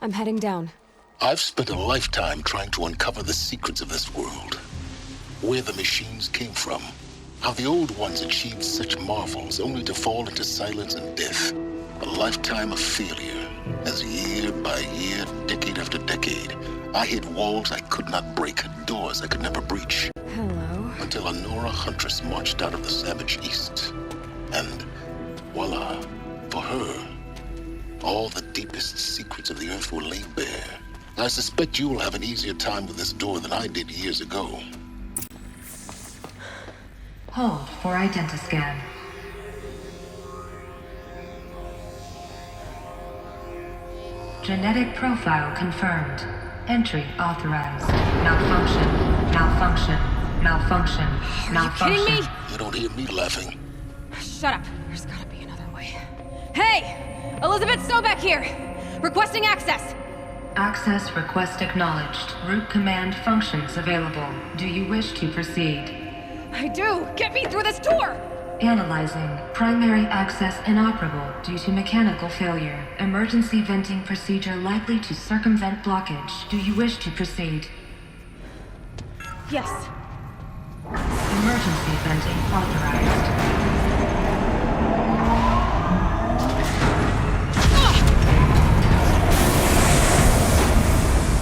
I'm heading down. I've spent a lifetime trying to uncover the secrets of this world. Where the machines came from. How the old ones achieved such marvels only to fall into silence and death. A lifetime of failure, as year by year, decade after decade, I hit walls I could not break, doors I could never breach. Hello. Until a Nora huntress marched out of the savage east. And voila, for her, all the deepest secrets of the earth were laid bare. I suspect you will have an easier time with this door than I did years ago. Hold for identiscan. Genetic profile confirmed. Entry authorized. Malfunction. Malfunction. Malfunction. Malfunction. Are you kidding me? You don't hear me laughing. Shut up. There's gotta be another way. Hey! Elizabeth Sobeck here! Requesting access! Access request acknowledged. Root command functions available. Do you wish to proceed? I do! Get me through this door! Analyzing. Primary access inoperable due to mechanical failure. Emergency venting procedure likely to circumvent blockage. Do you wish to proceed? Yes. Emergency venting authorized.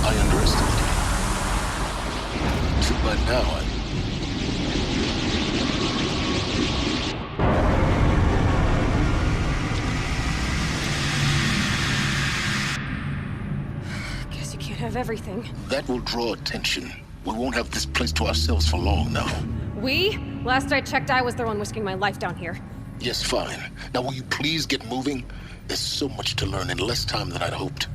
I underestimated you. Too bad now Guess you can't have everything. that will draw attention. We won't have this place to ourselves for long now. We? Last I checked, I was the one risking my life down here. Yes, fine. Now will you please get moving? There's so much to learn in less time than I'd hoped.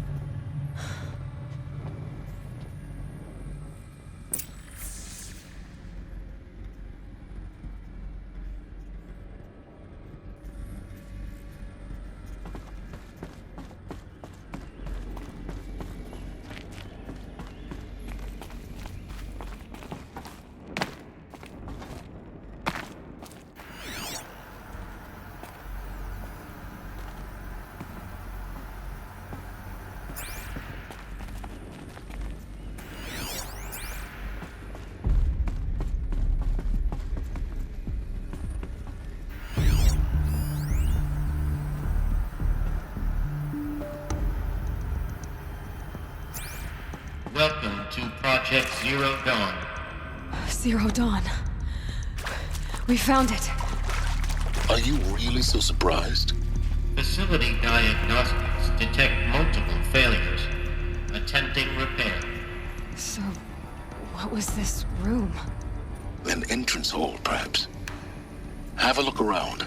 Welcome to Project Zero Dawn. Zero Dawn. We found it. Are you really so surprised? Facility diagnostics detect multiple failures. Attempting repair. So, what was this room? An entrance hall, perhaps. Have a look around.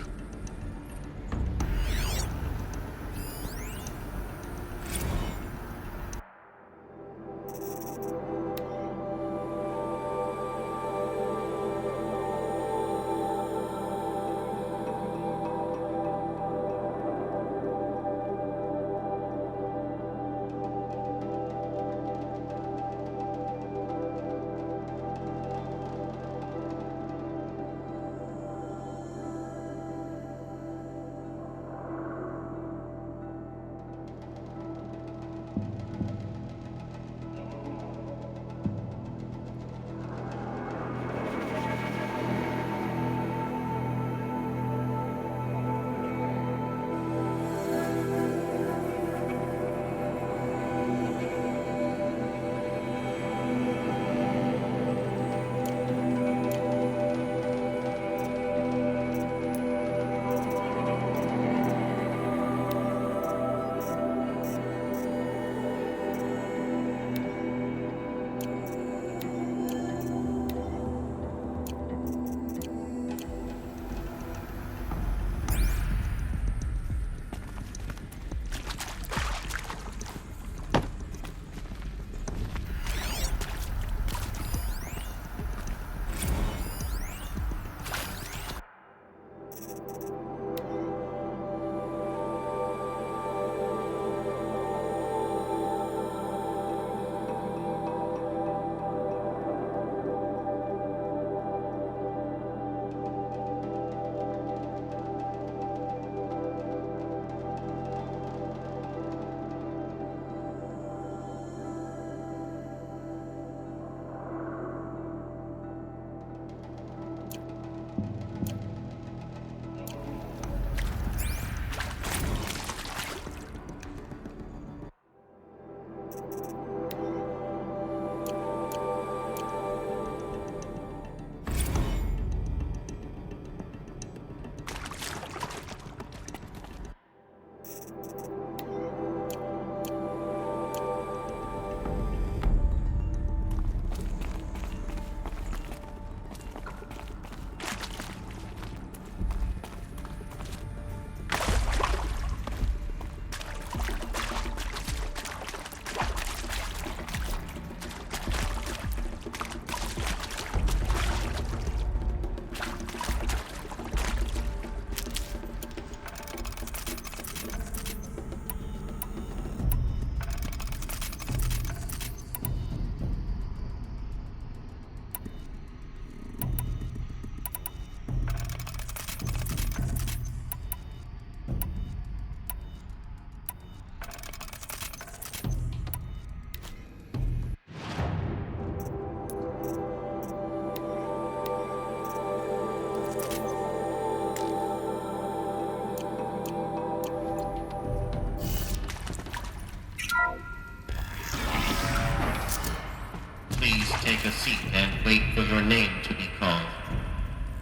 take a seat and wait for your name to be called.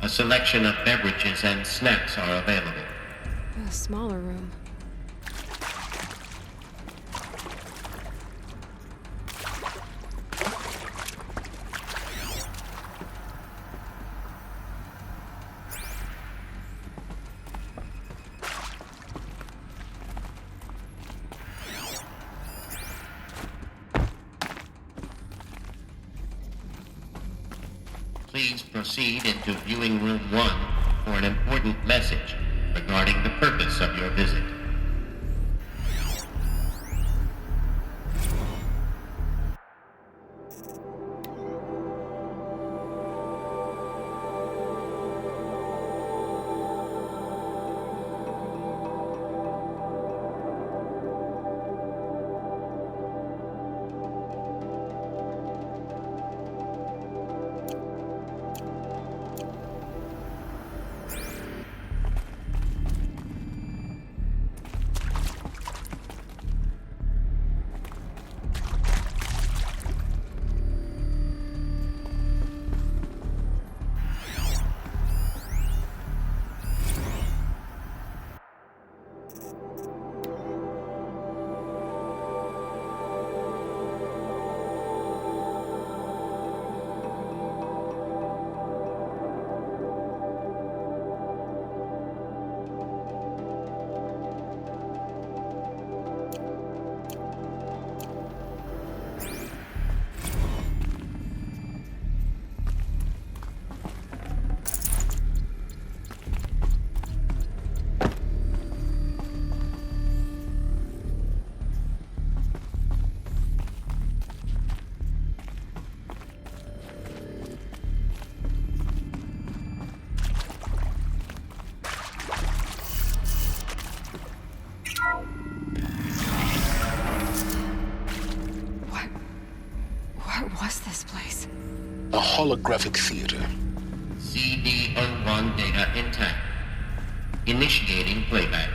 A selection of beverages and snacks are available. A smaller room. Please proceed into viewing room 1 for an important message regarding the purpose of your visit. What was this place? A holographic theater. CD01 data intact. Initiating playback.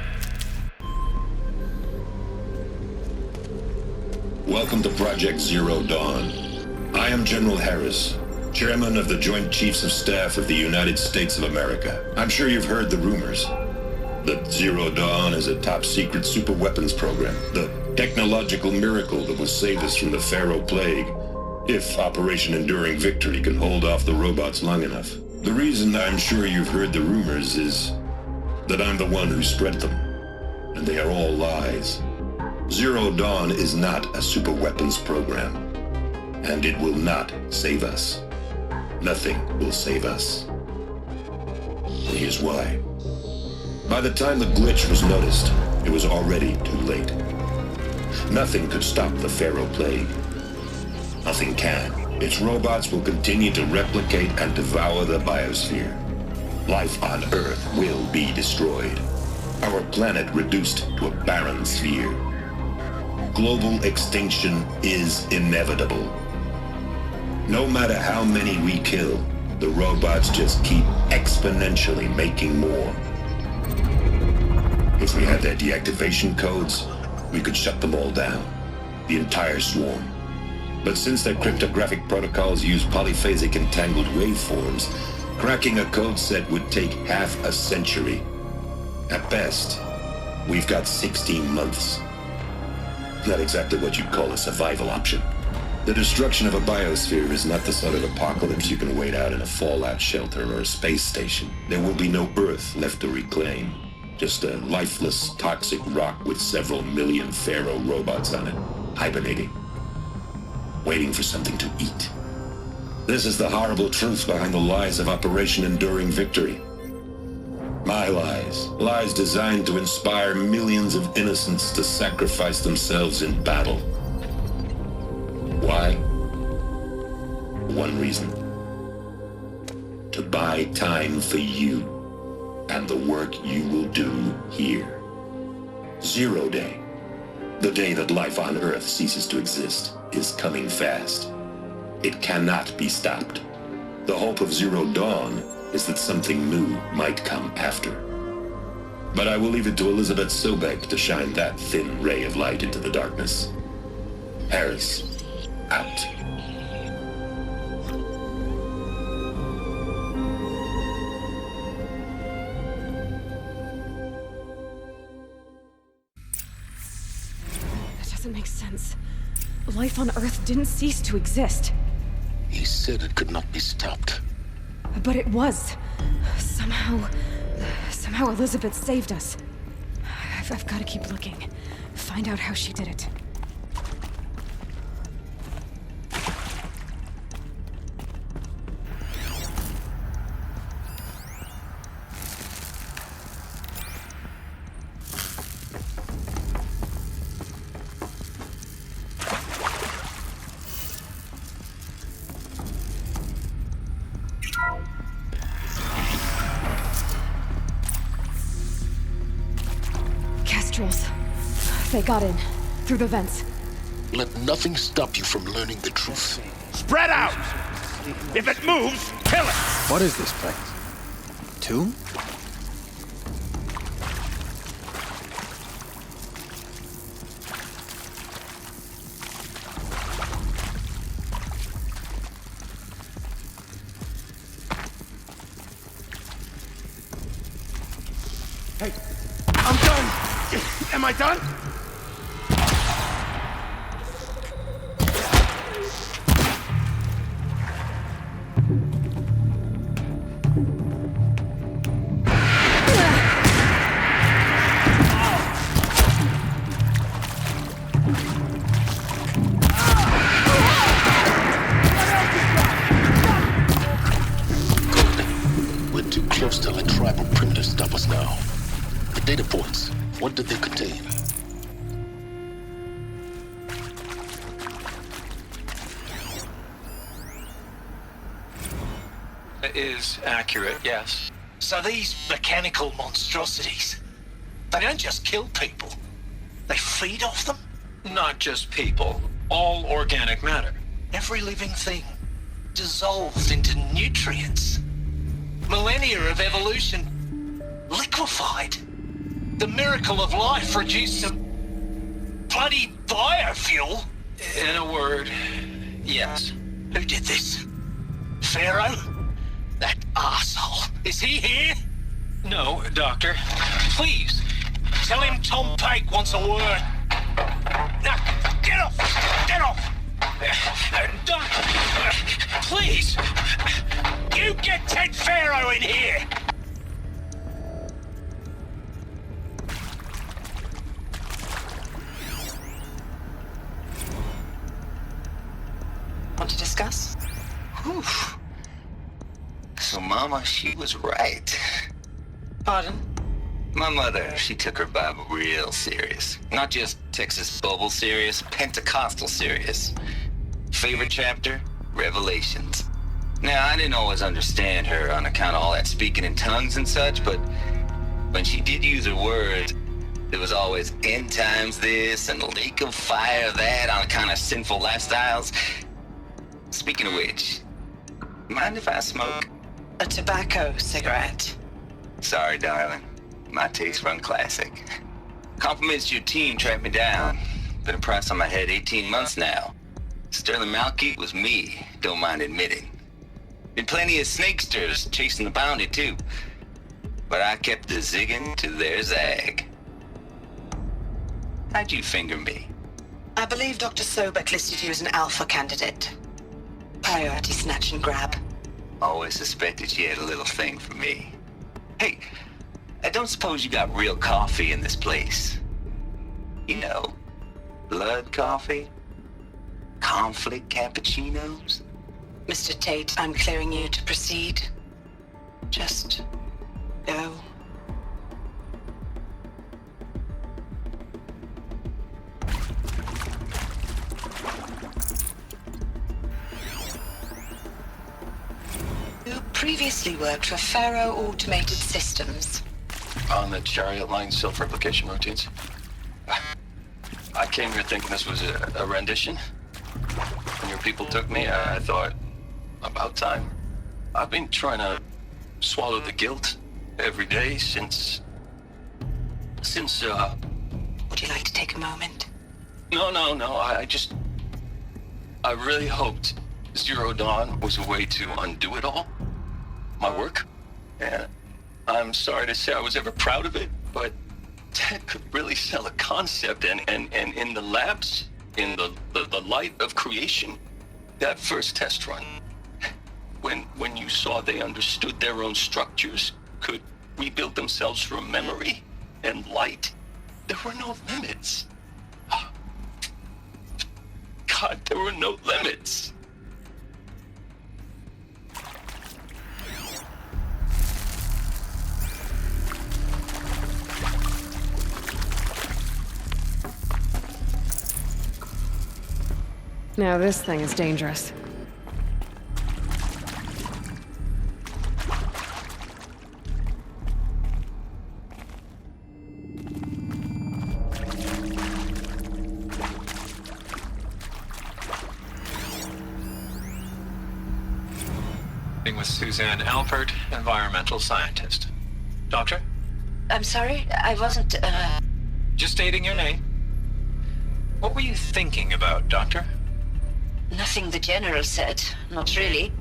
Welcome to Project Zero Dawn. I am General Harris, Chairman of the Joint Chiefs of Staff of the United States of America. I'm sure you've heard the rumors that Zero Dawn is a top-secret superweapons program, the technological miracle that will save us from the Pharaoh Plague, if Operation Enduring Victory can hold off the robots long enough. The reason I'm sure you've heard the rumors is that I'm the one who spread them, and they are all lies. Zero Dawn is not a superweapons program, and it will not save us. Nothing will save us. And here's why. By the time the glitch was noticed, it was already too late. Nothing could stop the Pharaoh Plague. Nothing can. Its robots will continue to replicate and devour the biosphere. Life on Earth will be destroyed. Our planet reduced to a barren sphere. Global extinction is inevitable. No matter how many we kill, the robots just keep exponentially making more. If we had their deactivation codes, we could shut them all down, the entire swarm. But since their cryptographic protocols use polyphasic entangled waveforms, cracking a code set would take half a century. At best, we've got 16 months. Not exactly what you'd call a survival option. The destruction of a biosphere is not the sort of apocalypse you can wait out in a fallout shelter or a space station. There will be no Earth left to reclaim. Just a lifeless, toxic rock with several million Pharaoh robots on it, hibernating, waiting for something to eat. This is the horrible truth behind the lies of Operation Enduring Victory. My lies. Lies designed to inspire millions of innocents to sacrifice themselves in battle. Why? One reason. To buy time for you and the work you will do here. Zero Day, the day that life on Earth ceases to exist, is coming fast. It cannot be stopped. The hope of Zero Dawn is that something new might come after. But I will leave it to Elizabeth Sobek to shine that thin ray of light into the darkness. Harris, out. doesn't make sense. Life on Earth didn't cease to exist. He said it could not be stopped. But it was. Somehow Elizabeth saved us. I've got to keep looking. Find out how she did it. They got in, through the vents. Let nothing stop you from learning the truth. Spread out! If it moves, kill it! What is this place? Tomb? Hey, I'm done! Am I done? To let tribal primitives stop us now. The data points, what did they contain? It is accurate, yes. So these mechanical monstrosities, they don't just kill people, they feed off them? Not just people, all organic matter. Every living thing dissolved into nutrients. Millennia of evolution liquefied. The miracle of life reduced to bloody biofuel. In a word, yes. Who did this? Pharaoh? That arsehole. Is he here? No, Doctor. Please, tell him Tom Pake wants a word. Now, get off! Get off! Doctor, please! You get Ted Pharaoh in here! Want to discuss? Whew. So Mama, she was right. Pardon? My mother, she took her Bible real serious. Not just Texas Bible serious, Pentecostal serious. Favorite chapter? Revelations. Now, I didn't always understand her on account of all that speaking in tongues and such, but when she did use her words, there was always end times this and lake of fire that on account of sinful lifestyles. Speaking of which, mind if I smoke? A tobacco cigarette. Sorry, darling. My taste run classic. Compliments to your team tracked me down. Been a price on my head 18 months now. Sterling Malky was me, don't mind admitting. Been plenty of snakesters chasing the bounty, too. But I kept the zigging to their zag. How'd you finger me? I believe Dr. Sobek listed you as an alpha candidate. Priority snatch and grab. Always suspected she had a little thing for me. Hey, I don't suppose you got real coffee in this place? You know, blood coffee? Conflict cappuccinos? Mr. Tate, I'm clearing you to proceed. Just go. You previously worked for Pharaoh Automated Systems. On the chariot line self-replication routines. I came here thinking this was a rendition. When your people took me, I thought, about time. I've been trying to swallow the guilt every day since... Would you like to take a moment? No, I really hoped Zero Dawn was a way to undo it all. My work. And I'm sorry to say I was ever proud of it, but Ted could really sell a concept, and in the labs, in the light of creation, that first test run, when you saw they understood their own structures, could rebuild themselves from memory and light, there were no limits. God, there were no limits. Now this thing is dangerous. With Suzanne Alpert, environmental scientist. Doctor? I'm sorry, I wasn't, Just stating your name. What were you thinking about, Doctor? Nothing the General said, not really.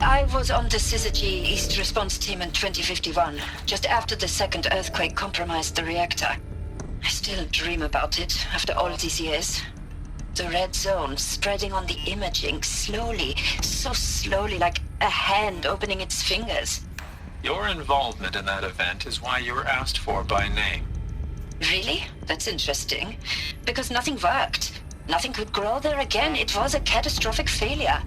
I was on the Syzygy East Response Team in 2051, just after the second earthquake compromised the reactor. I still dream about it, after all these years. The red zone spreading on the imaging, slowly, so slowly, like a hand opening its fingers. Your involvement in that event is why you were asked for by name. Really? That's interesting. Because nothing worked. Nothing could grow there again. It was a catastrophic failure.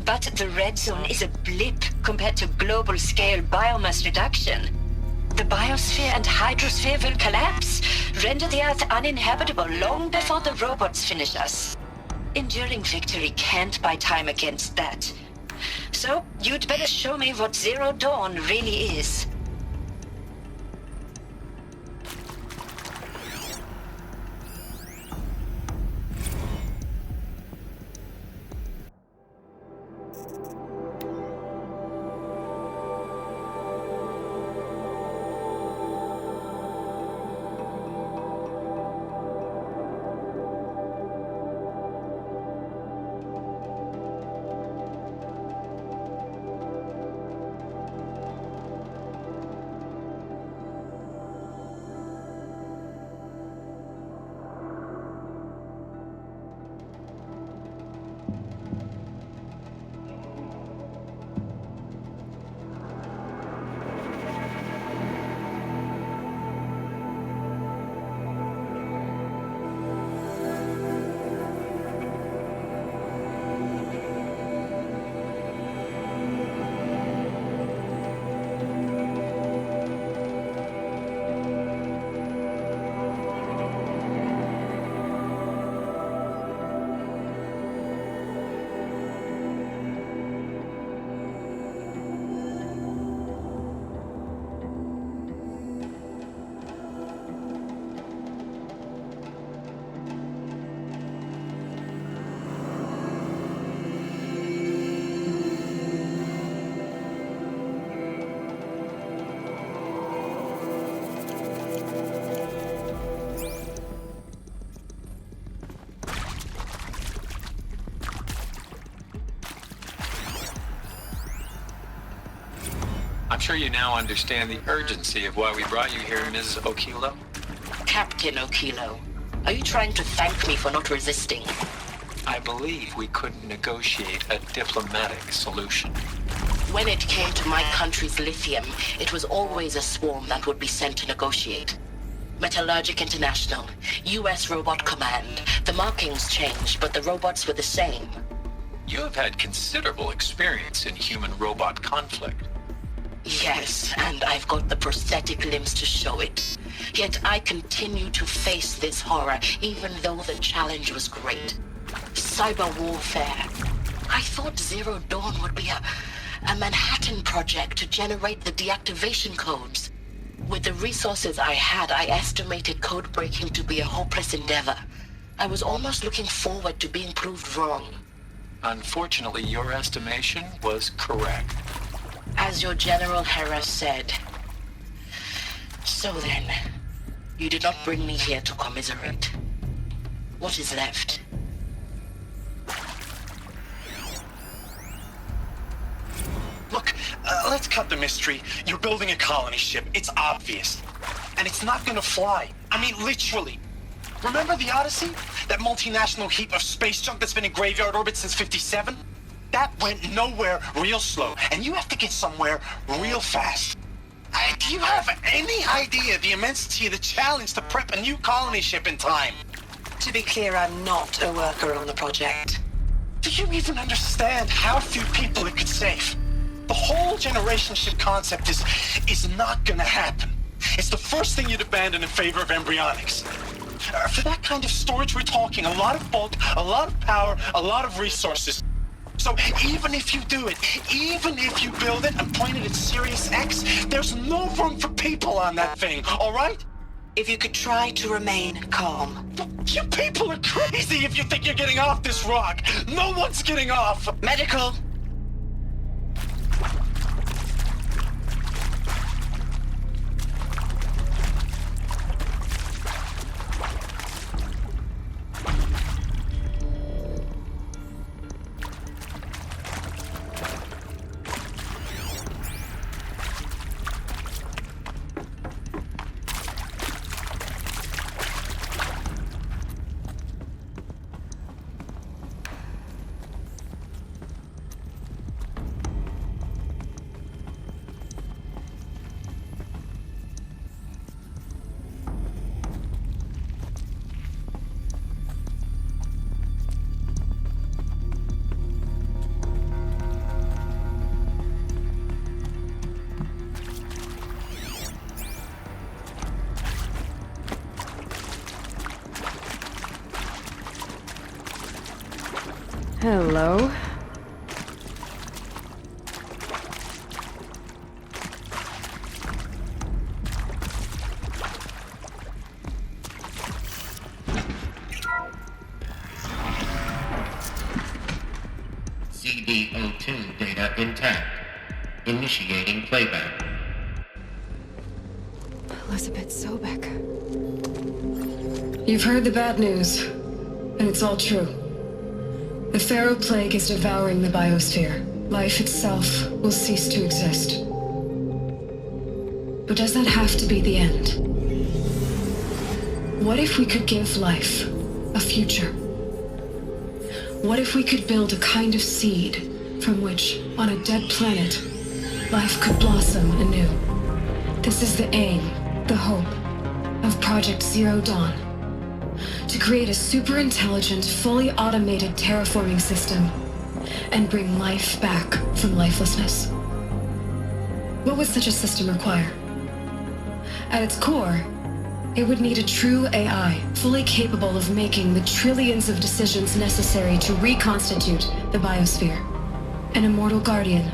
But the red zone is a blip compared to global-scale biomass reduction. The biosphere and hydrosphere will collapse, render the Earth uninhabitable long before the robots finish us. Enduring victory can't buy time against that. So, you'd better show me what Zero Dawn really is. I'm sure you now understand the urgency of why we brought you here, Ms. Okilo. Captain Okilo, are you trying to thank me for not resisting? I believe we couldn't negotiate a diplomatic solution. When it came to my country's lithium, it was always a swarm that would be sent to negotiate. Metallurgic International, U.S. Robot Command. The markings changed, but the robots were the same. You have had considerable experience in human-robot conflict. Yes, and I've got the prosthetic limbs to show it. Yet I continue to face this horror, even though the challenge was great. Cyber warfare. I thought Zero Dawn would be a Manhattan project to generate the deactivation codes. With the resources I had, I estimated code breaking to be a hopeless endeavor. I was almost looking forward to being proved wrong. Unfortunately, your estimation was correct. As your General Harris said. So then, you did not bring me here to commiserate. What is left? Look, let's cut the mystery. You're building a colony ship. It's obvious. and it's not gonna fly. I mean, literally. Remember the Odyssey? That multinational heap of space junk that's been in graveyard orbit since 57? That went nowhere real slow, and you have to get somewhere real fast. Do you have any idea the immensity of the challenge to prep a new colony ship in time? To be clear, I'm not a worker on the project. Do you even understand how few people it could save? The whole generation ship concept is not gonna happen. It's the first thing you'd abandon in favor of embryonics. For that kind of storage, we're talking a lot of bulk, a lot of power, a lot of resources. So even if you do it, even if you build it and point it at Sirius X, there's no room for people on that thing, all right? If you could try to remain calm. You people are crazy if you think you're getting off this rock. No one's getting off. Medical. Hello? CD02 data intact. Initiating playback. Elizabeth Sobek. You've heard the bad news, and it's all true. The Pharaoh Plague is devouring the biosphere. Life itself will cease to exist. But does that have to be the end? What if we could give life a future? What if we could build a kind of seed from which, on a dead planet, life could blossom anew? This is the aim, the hope, of Project Zero Dawn. To create a super-intelligent, fully automated terraforming system and bring life back from lifelessness. What would such a system require? At its core, it would need a true AI, fully capable of making the trillions of decisions necessary to reconstitute the biosphere. An immortal guardian,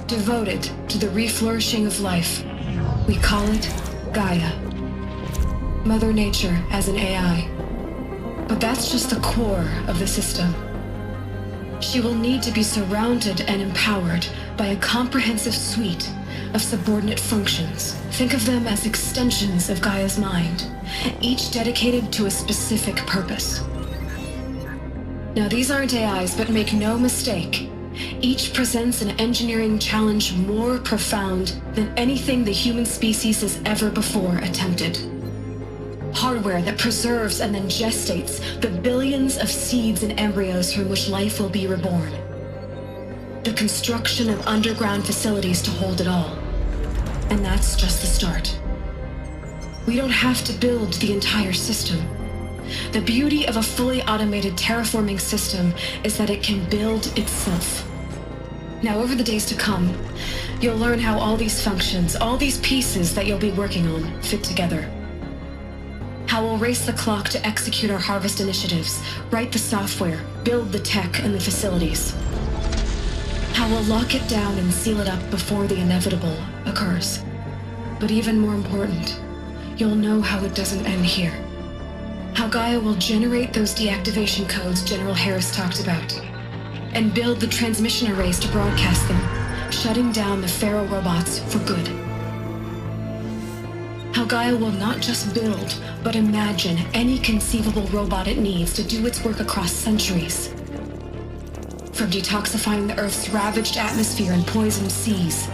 devoted to the reflourishing of life. We call it Gaia. Mother Nature as an AI. But that's just the core of the system. She will need to be surrounded and empowered by a comprehensive suite of subordinate functions. Think of them as extensions of Gaia's mind, each dedicated to a specific purpose. Now, these aren't AIs, but make no mistake, each presents an engineering challenge more profound than anything the human species has ever before attempted. Hardware that preserves and then gestates the billions of seeds and embryos from which life will be reborn. The construction of underground facilities to hold it all. And that's just the start. We don't have to build the entire system. The beauty of a fully automated terraforming system is that it can build itself. Now, over the days to come, you'll learn how all these functions, all these pieces that you'll be working on, fit together. How we'll race the clock to execute our harvest initiatives, write the software, build the tech and the facilities. How we'll lock it down and seal it up before the inevitable occurs. But even more important, you'll know how it doesn't end here. How Gaia will generate those deactivation codes General Harris talked about, and build the transmission arrays to broadcast them, shutting down the Pharaoh robots for good. How Gaia will not just build, but imagine any conceivable robot it needs to do its work across centuries. From detoxifying the Earth's ravaged atmosphere and poisoned seas,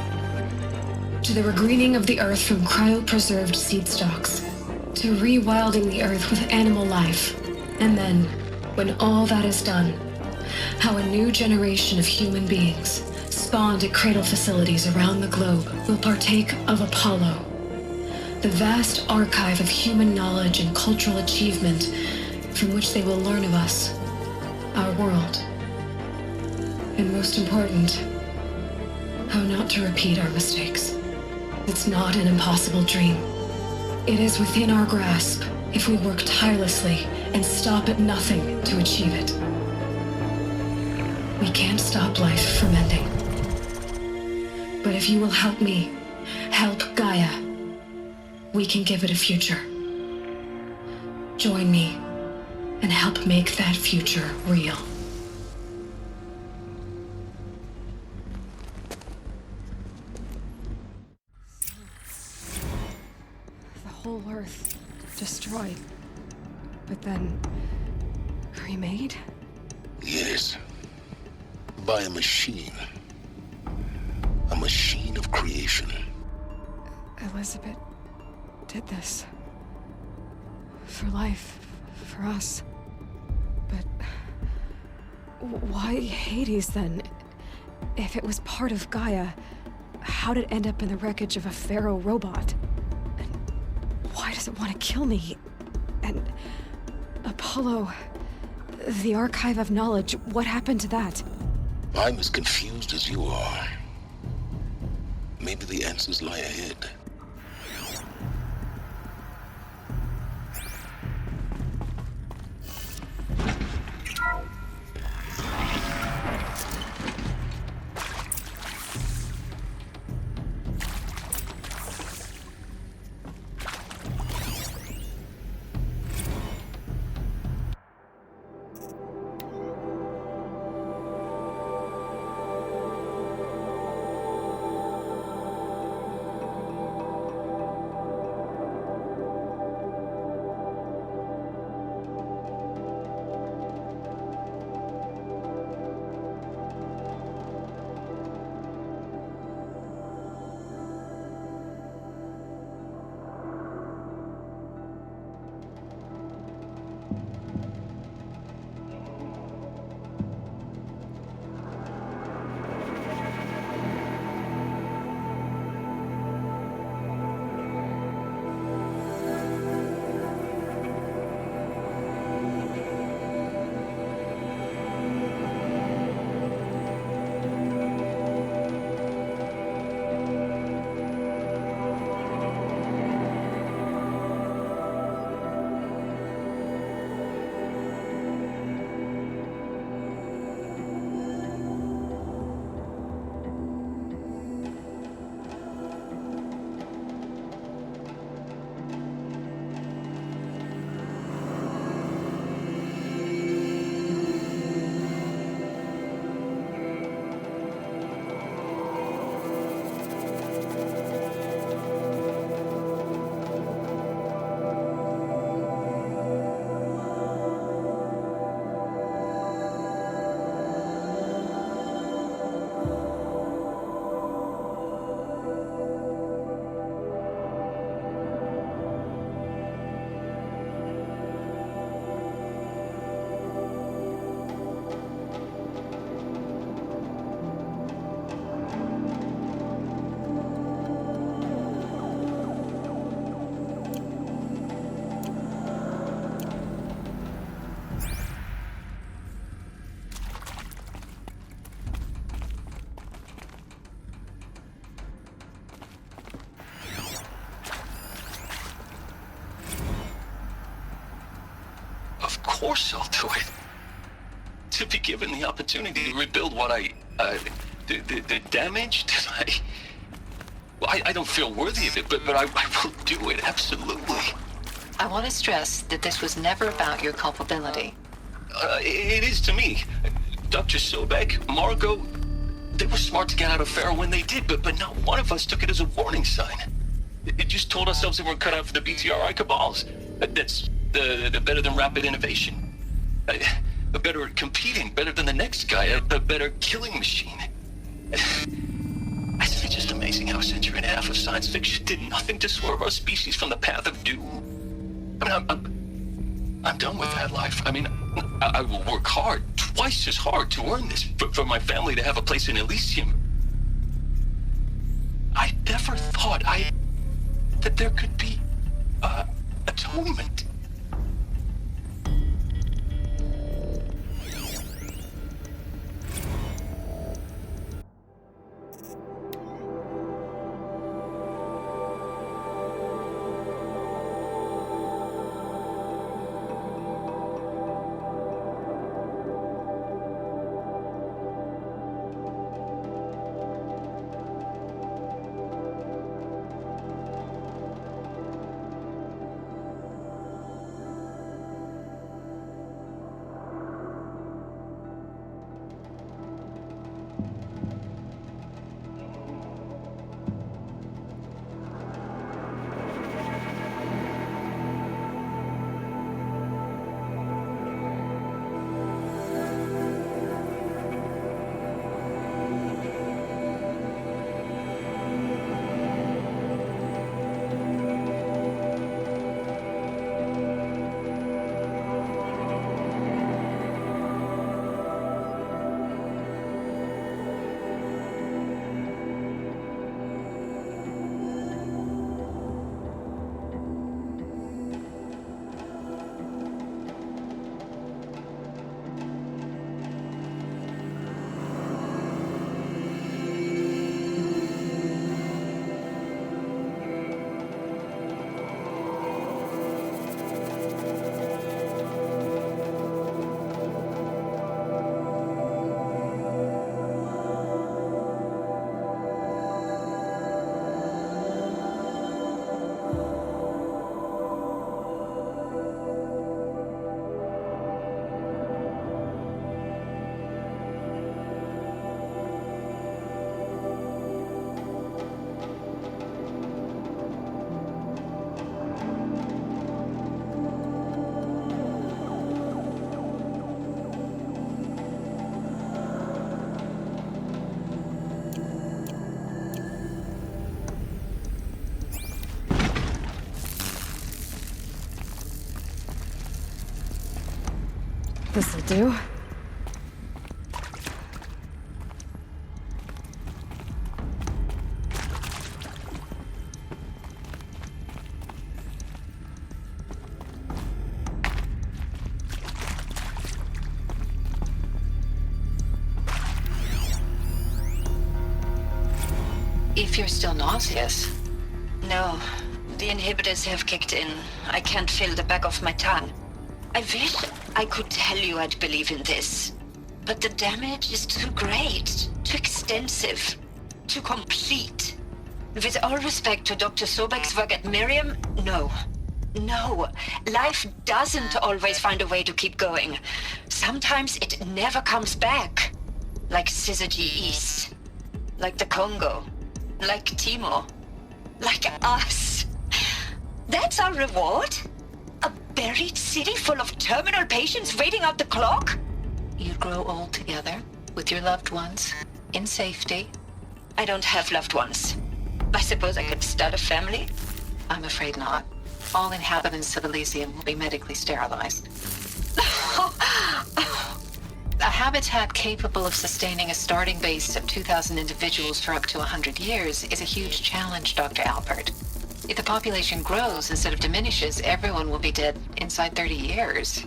to the regreening of the Earth from cryopreserved seed stocks, to rewilding the Earth with animal life, and then, when all that is done, how a new generation of human beings, spawned at cradle facilities around the globe, will partake of Apollo, the vast archive of human knowledge and cultural achievement from which they will learn of us, our world, and most important, how not to repeat our mistakes. It's not an impossible dream. It is within our grasp if we work tirelessly and stop at nothing to achieve it. We can't stop life from ending. But if you will help me, help Gaia, we can give it a future. Join me and help make that future real. The whole Earth destroyed, but then remade? Yes. By a machine. A machine of creation. Elizabeth did this. For life, for us. But why Hades then? If it was part of Gaia, how did it end up in the wreckage of a pharaoh robot? And why does it want to kill me? And Apollo, the archive of knowledge, what happened to that? I'm as confused as you are. Maybe the answers lie ahead. Of course I'll do it. To be given the opportunity to rebuild what the damage that I don't feel worthy of it, but I will do it, absolutely. I want to stress that this was never about your culpability. It is to me. Dr. Sobek, Margot, they were smart to get out of Pharaoh when they did, but not one of us took it as a warning sign. It just told ourselves they weren't cut out for the BTRI cabals. That's the better than rapid innovation. A better at competing, better than the next guy, a better killing machine. I just imagine amazing how a century and a half of science fiction did nothing to swerve our species from the path of doom. I mean, I'm done with that life. I mean, I will work hard, twice as hard, to earn this, for my family to have a place in Elysium. I never thought that there could be atonement. This'll do. If you're still nauseous. No, the inhibitors have kicked in. I can't feel the back of my tongue. I wish I could tell you I'd believe in this. But the damage is too great, too extensive, too complete. With all respect to Dr. Sobek's work at Miriam, no. No, life doesn't always find a way to keep going. Sometimes it never comes back. Like Syzygy East. Like the Congo. Like Timor. Like us. That's our reward? A buried city full of terminal patients waiting out the clock? You grow old together, with your loved ones, in safety. I don't have loved ones. I suppose I could start a family? I'm afraid not. All inhabitants of Elysium will be medically sterilized. A habitat capable of sustaining a starting base of 2,000 individuals for up to 100 years is a huge challenge, Dr. Alpert. If the population grows instead of diminishes, everyone will be dead inside 30 years.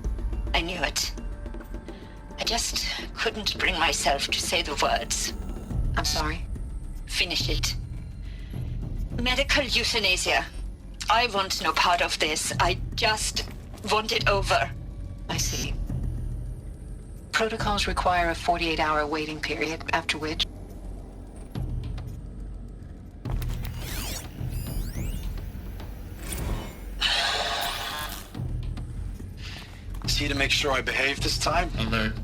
I knew it. I just couldn't bring myself to say the words. I'm sorry? Finish it. Medical euthanasia. I want no part of this. I just want it over. I see. Protocols require a 48-hour waiting period, after which... Is he to make sure I behave this time? Alert.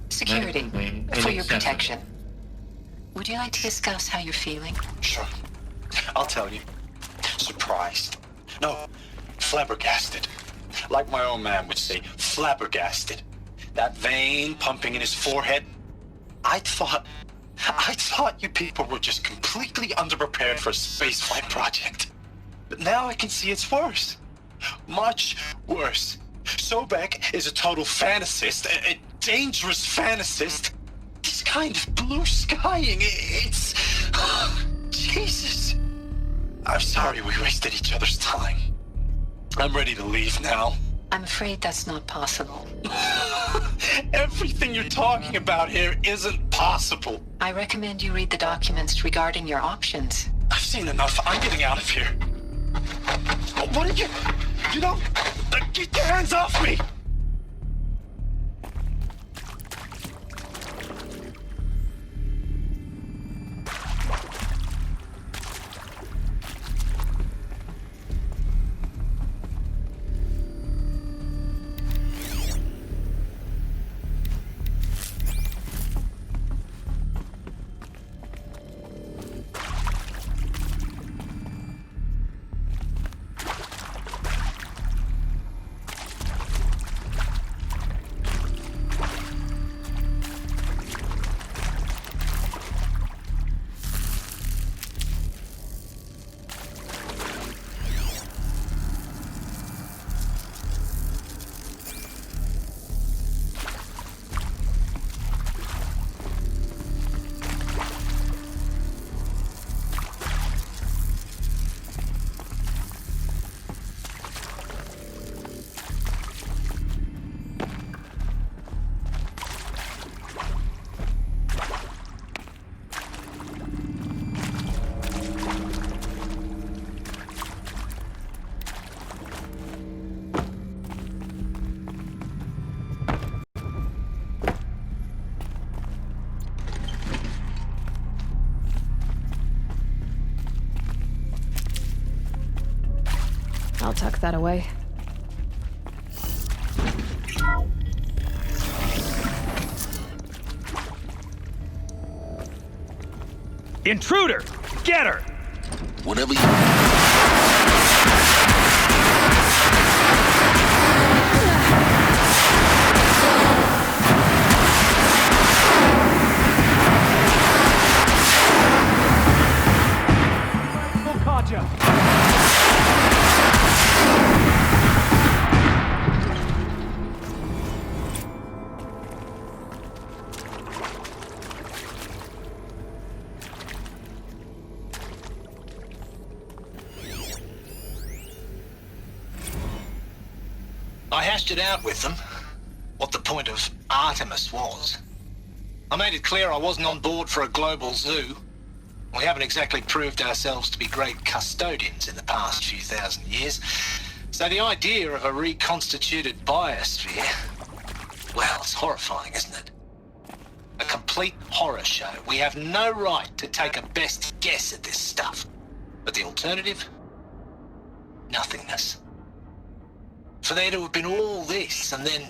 Security, for your protection. Would you like to discuss how you're feeling? Sure. I'll tell you. Surprised. No, flabbergasted. Like my old man would say, flabbergasted. That vein pumping in his forehead. I thought I thought you people were just completely underprepared for a spaceflight project. But now I can see it's worse. Much worse. Sobek is a total fantasist, a dangerous fantasist. This kind of blue skying, it's... Jesus. I'm sorry we wasted each other's time. I'm ready to leave now. I'm afraid that's not possible. Everything you're talking about here isn't possible. I recommend you read the documents regarding your options. I've seen enough. I'm getting out of here. What did you... You know... Get your hands off me! I'll tuck that away. Intruder! Get her! Whatever you... I hashed it out with them, what the point of Artemis was. I made it clear I wasn't on board for a global zoo. We haven't exactly proved ourselves to be great custodians in the past few thousand years. So the idea of a reconstituted biosphere, well, it's horrifying, isn't it? A complete horror show. We have no right to take a best guess at this stuff. But the alternative? Nothingness. For there to have been all this, and then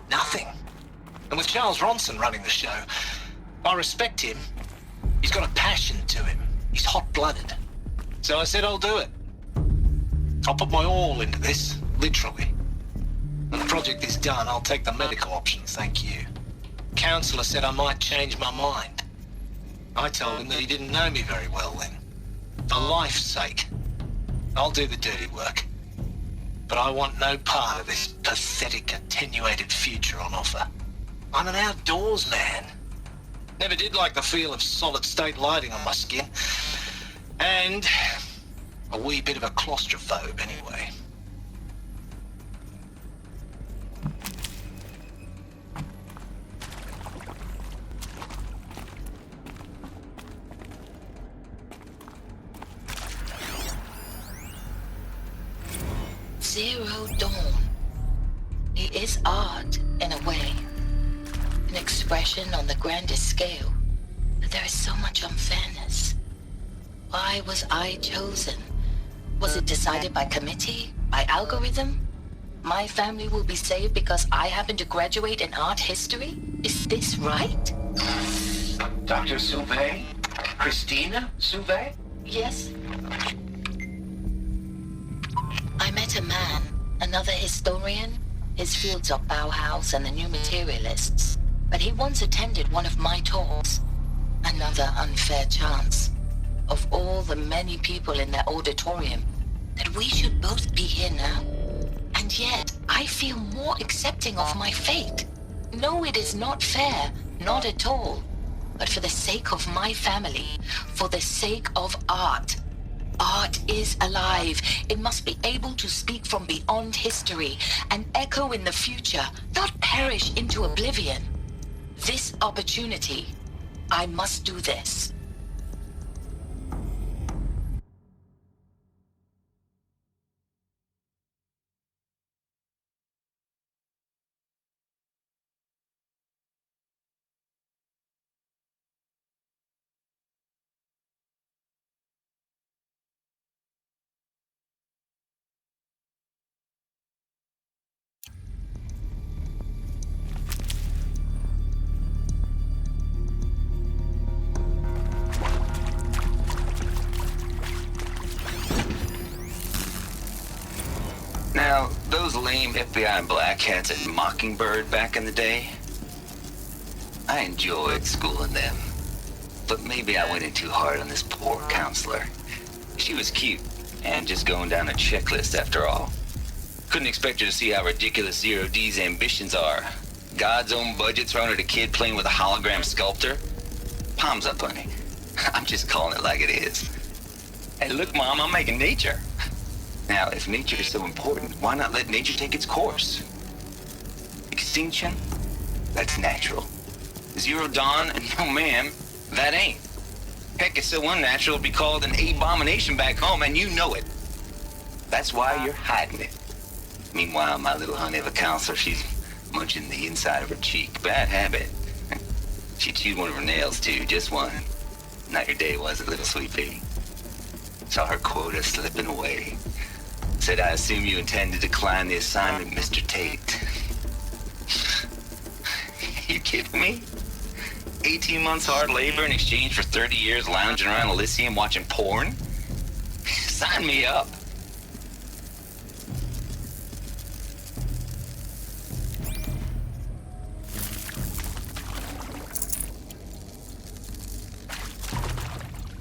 nothing. And with Charles Ronson running the show, I respect him. He's got a passion to him. He's hot-blooded. So I said I'll do it. I'll put my all into this, literally. When the project is done, I'll take the medical option, thank you. Counselor said I might change my mind. I told him that he didn't know me very well then. For life's sake, I'll do the dirty work. But I want no part of this pathetic, attenuated future on offer. I'm an outdoors man. Never did like the feel of solid-state lighting on my skin. And a wee bit of a claustrophobe anyway. Zero Dawn. It is art, in a way. An expression on the grandest scale. But there is so much unfairness. Why was I chosen? Was it decided by committee? By algorithm? My family will be saved because I happen to graduate in art history? Is this right? Dr. Souvet? Christina Souvet? Yes. I met a man, another historian. His fields are Bauhaus and the New Materialists. But he once attended one of my talks. another unfair chance. Of all the many people in that auditorium, that we should both be here now. And yet, I feel more accepting of my fate. No, it is not fair, not at all. But for the sake of my family, for the sake of art. Art is alive. It must be able to speak from beyond history and echo in the future, not perish into oblivion. This opportunity, I must do this. Now, those lame FBI black hats at Mockingbird back in the day, I enjoyed schooling them. But maybe I went in too hard on this poor counselor. She was cute, and just going down a checklist after all. Couldn't expect her to see how ridiculous Zero D's ambitions are. God's own budget thrown at a kid playing with a hologram sculptor? Palms up, honey. I'm just calling it like it is. Hey, look, Mom, I'm making nature. Now, if nature is so important, why not let nature take its course? Extinction? That's natural. Zero Dawn? No, ma'am, that ain't. Heck, it's so unnatural it'd be called an abomination back home, and you know it. That's why you're hiding it. Meanwhile, my little honey of a counselor, she's munching the inside of her cheek. Bad habit. She chewed one of her nails, too, just one. Not your day, was it, little sweet pea? Saw her quota slipping away. Said, I assume you intend to decline the assignment, Mr. Tate. You kidding me? 18 months hard labor in exchange for 30 years lounging around Elysium watching porn? Sign me up.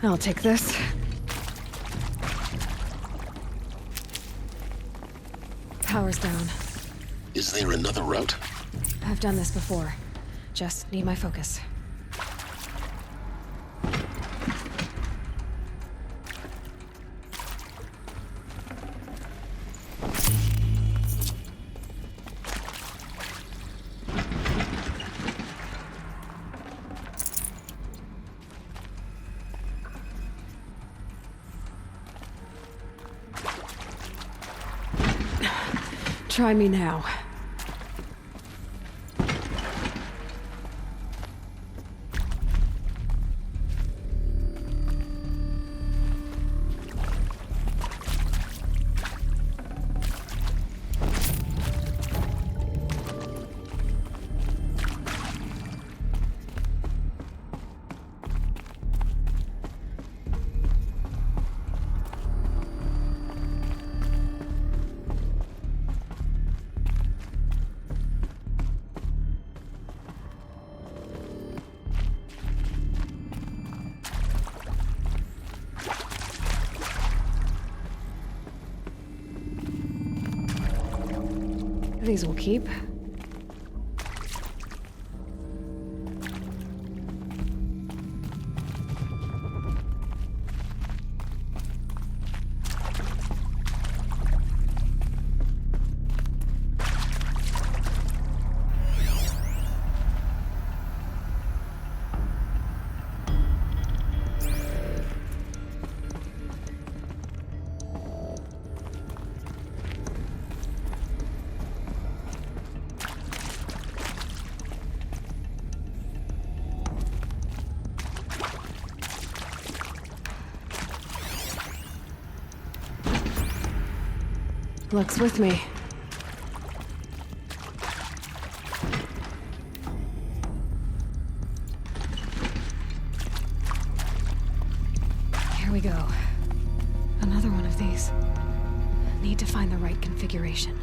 I'll take this. Power's down. Is there another route? I've done this before. Just need my focus. Try me now. These will keep. Luck's with me. Here we go. Another one of these. Need to find the right configuration.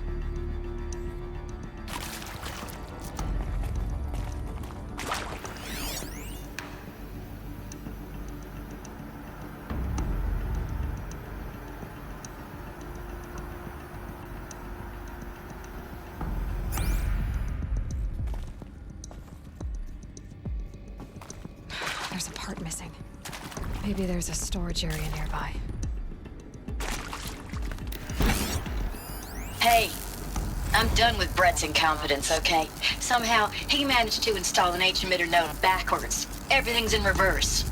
There's a part missing. Maybe there's a storage area nearby. Hey, I'm done with Brett's incompetence, okay? Somehow, he managed to install an H-emitter node backwards. Everything's in reverse.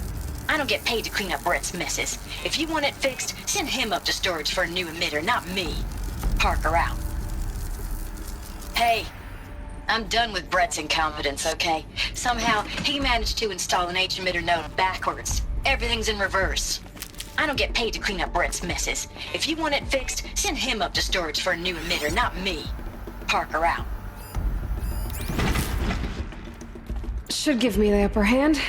I don't get paid to clean up Brett's messes. If you want it fixed, send him up to storage for a new emitter, not me. Parker out. Hey, I'm done with Brett's incompetence, okay? Somehow, he managed to install an H-emitter node backwards. Everything's in reverse. I don't get paid to clean up Brett's messes. If you want it fixed, send him up to storage for a new emitter, not me. Parker out. Should give me the upper hand.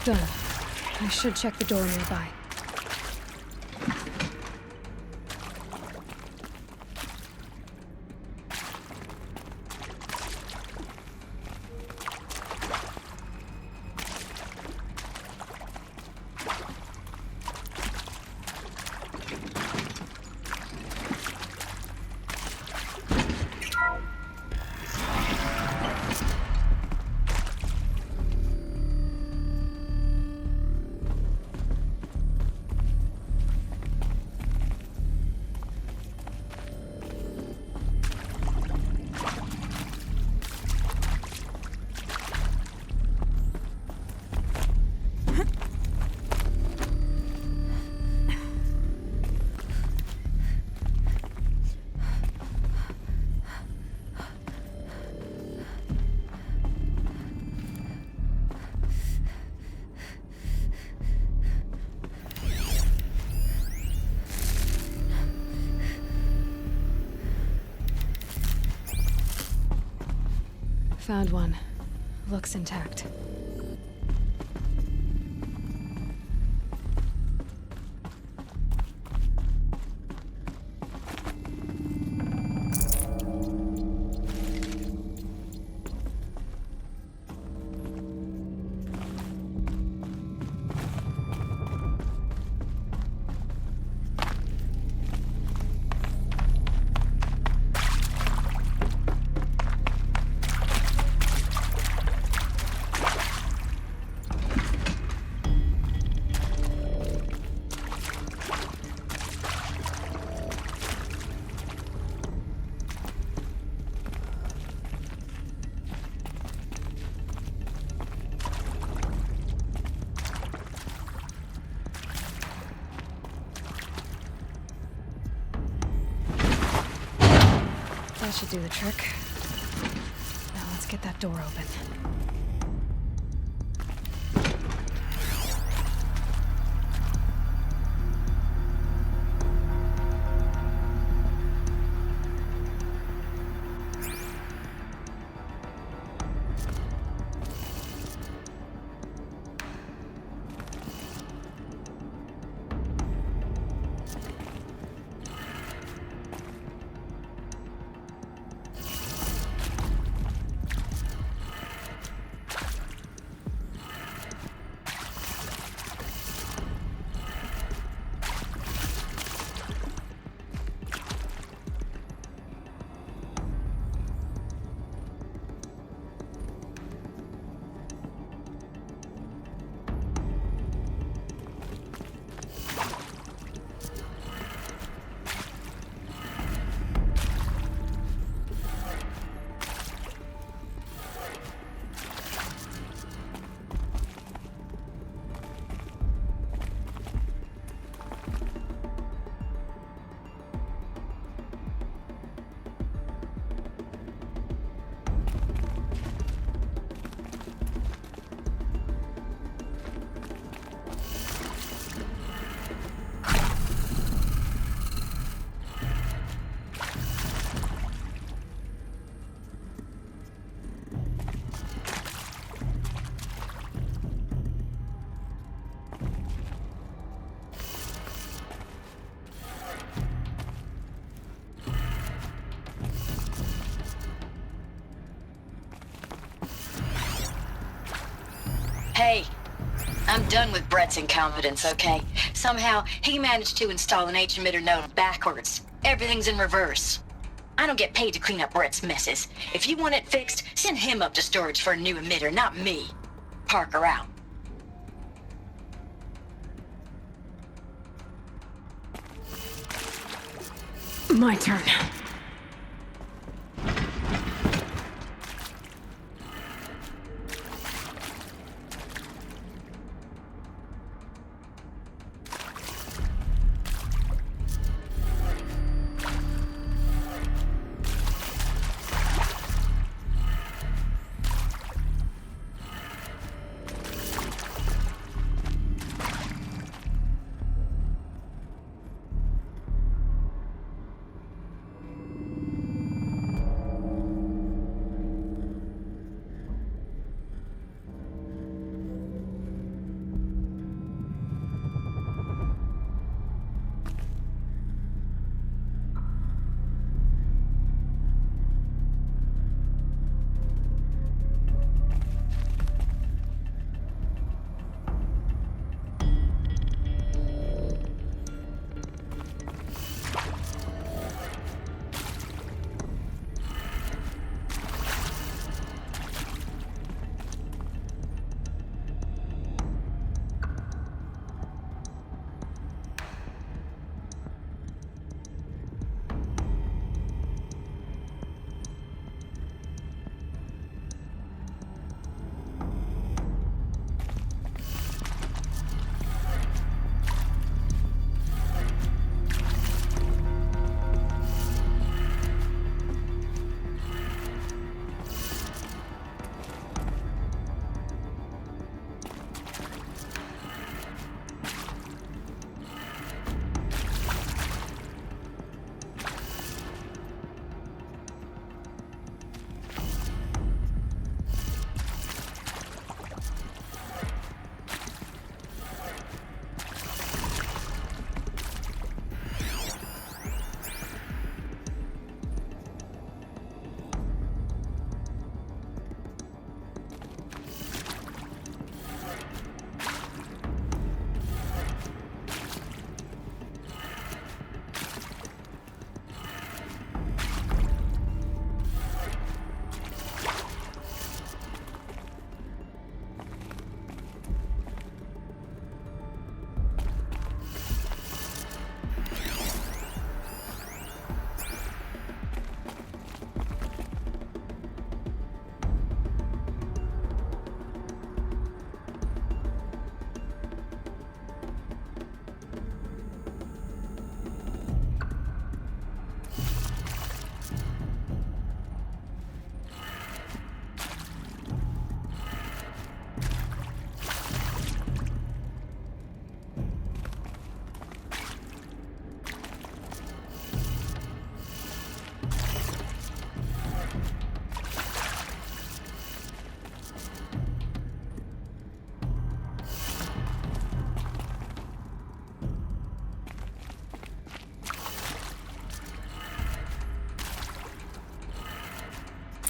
Done. I should check the door nearby. Found one. Looks intact. That should do the trick. Now let's get that door open. Hey, I'm done with Brett's incompetence, okay? Somehow, he managed to install an H-emitter node backwards. Everything's in reverse. I don't get paid to clean up Brett's messes. If you want it fixed, send him up to storage for a new emitter, not me. Parker out. My turn.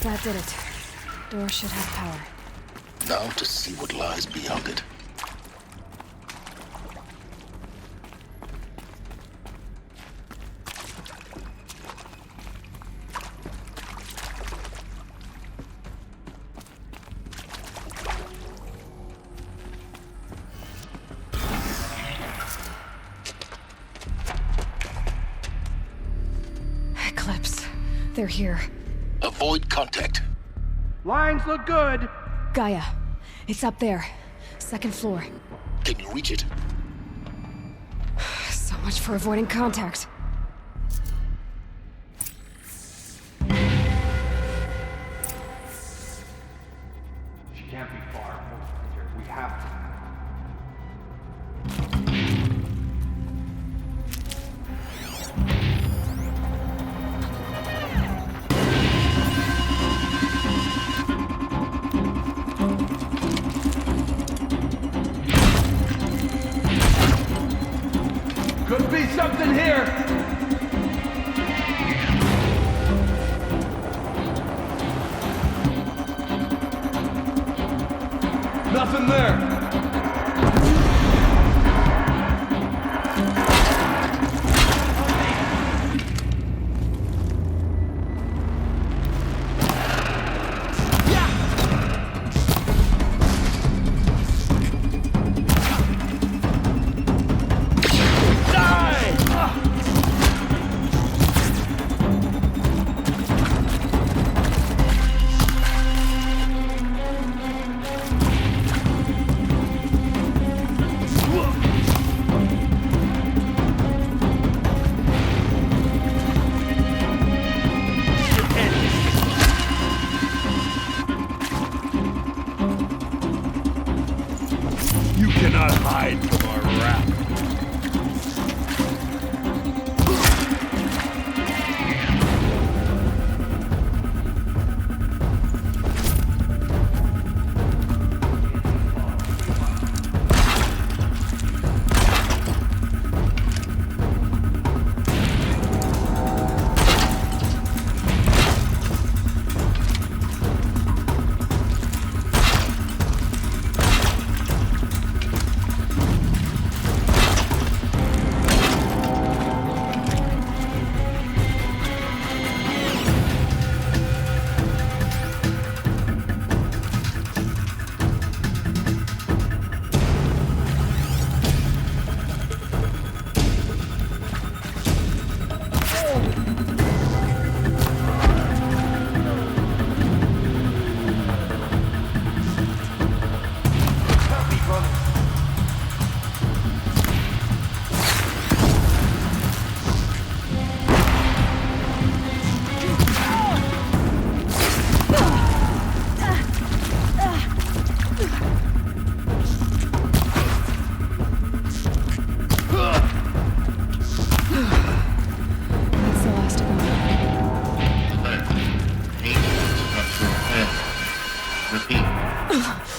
That did it. Door should have power. Now to see what lies beyond it. Eclipse. They're here. Avoid contact. Lines look good. Gaia. It's up there. Second floor. Can you reach it? So much for avoiding contact. She can't be far. We have to. Could be something here! Nothing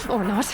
Or not.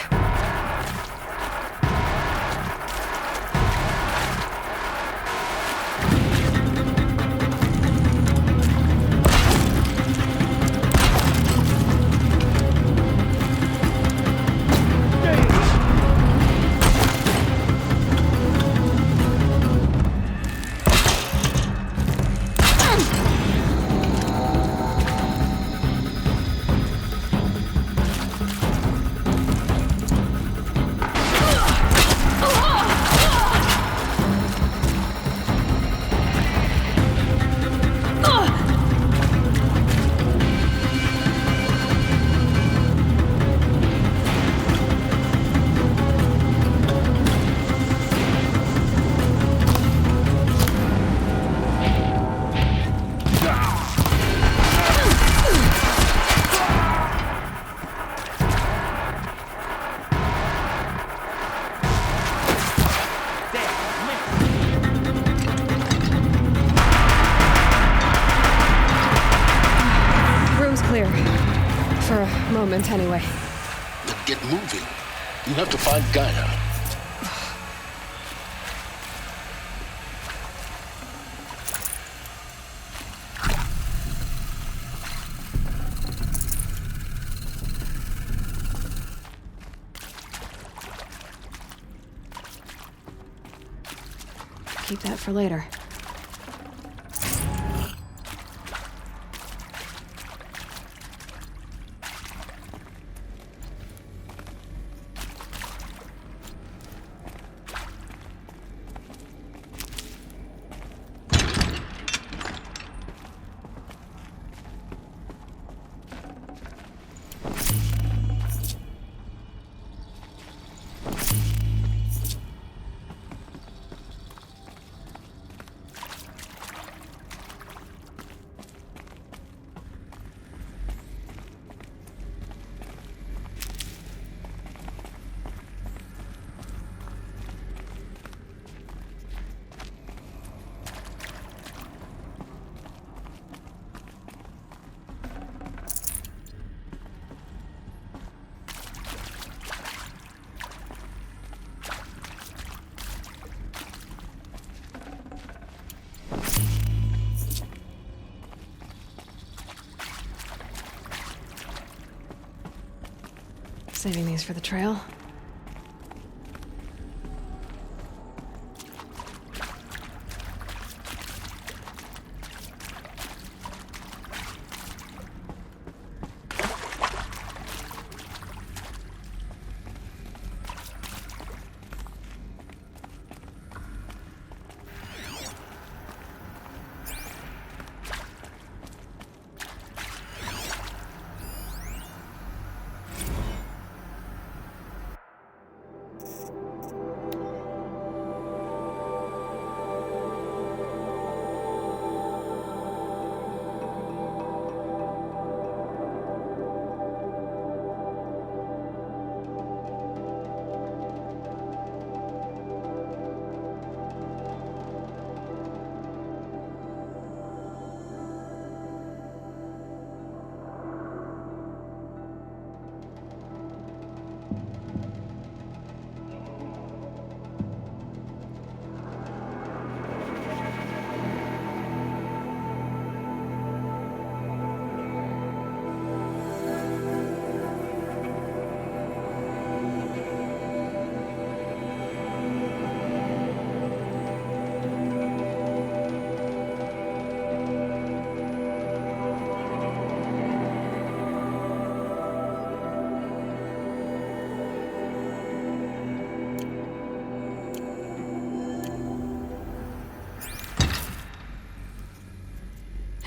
For a moment, anyway. Then get moving. You have to find Gaia. Keep that for later. Saving these for the trail.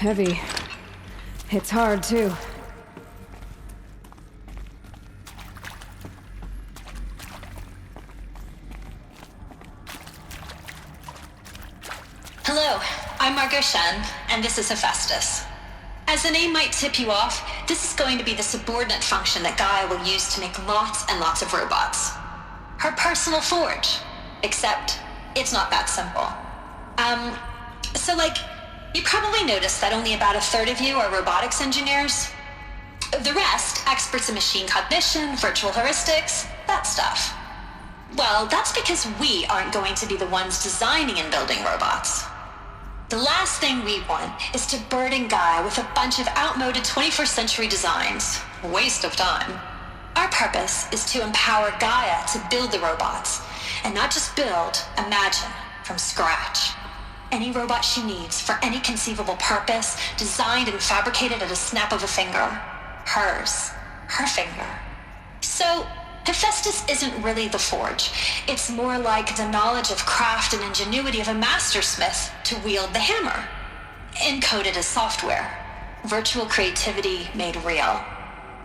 Heavy. Hits hard, too. Hello, I'm Margot Shen, and this is Hephaestus. As the name might tip you off, this is going to be the subordinate function that Gaia will use to make lots and lots of robots. Her personal forge. Except, it's not that simple. You probably noticed that only about a third of you are robotics engineers. The rest, experts in machine cognition, virtual heuristics, that stuff. Well, that's because we aren't going to be the ones designing and building robots. The last thing we want is to burden Gaia with a bunch of outmoded 21st century designs. Waste of time. Our purpose is to empower Gaia to build the robots, and not just build, imagine, from scratch. Any robot she needs for any conceivable purpose, designed and fabricated at a snap of a finger. Hers. Her finger. So, Hephaestus isn't really the forge. It's more like the knowledge of craft and ingenuity of a mastersmith to wield the hammer. Encoded as software. Virtual creativity made real.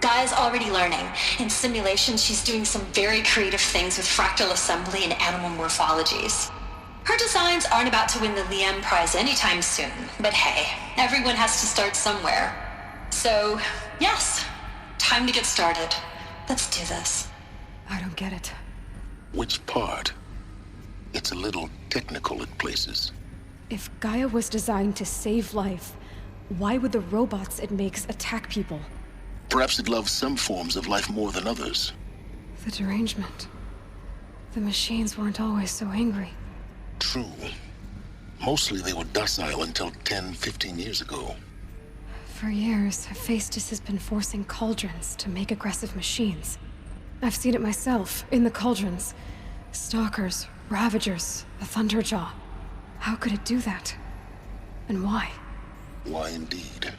Gaia's already learning. In simulations, she's doing some very creative things with fractal assembly and animal morphologies. Her designs aren't about to win the Liam Prize anytime soon, but hey, everyone has to start somewhere. So, yes, time to get started. Let's do this. I don't get it. Which part? It's a little technical at places. If Gaia was designed to save life, why would the robots it makes attack people? Perhaps it loves some forms of life more than others. The derangement. The machines weren't always so angry. True. Mostly they were docile until 10, 15 years ago. For years, Hephaestus has been forcing cauldrons to make aggressive machines. I've seen it myself, in the cauldrons. Stalkers, Ravagers, the Thunderjaw. How could it do that? And why? Why indeed?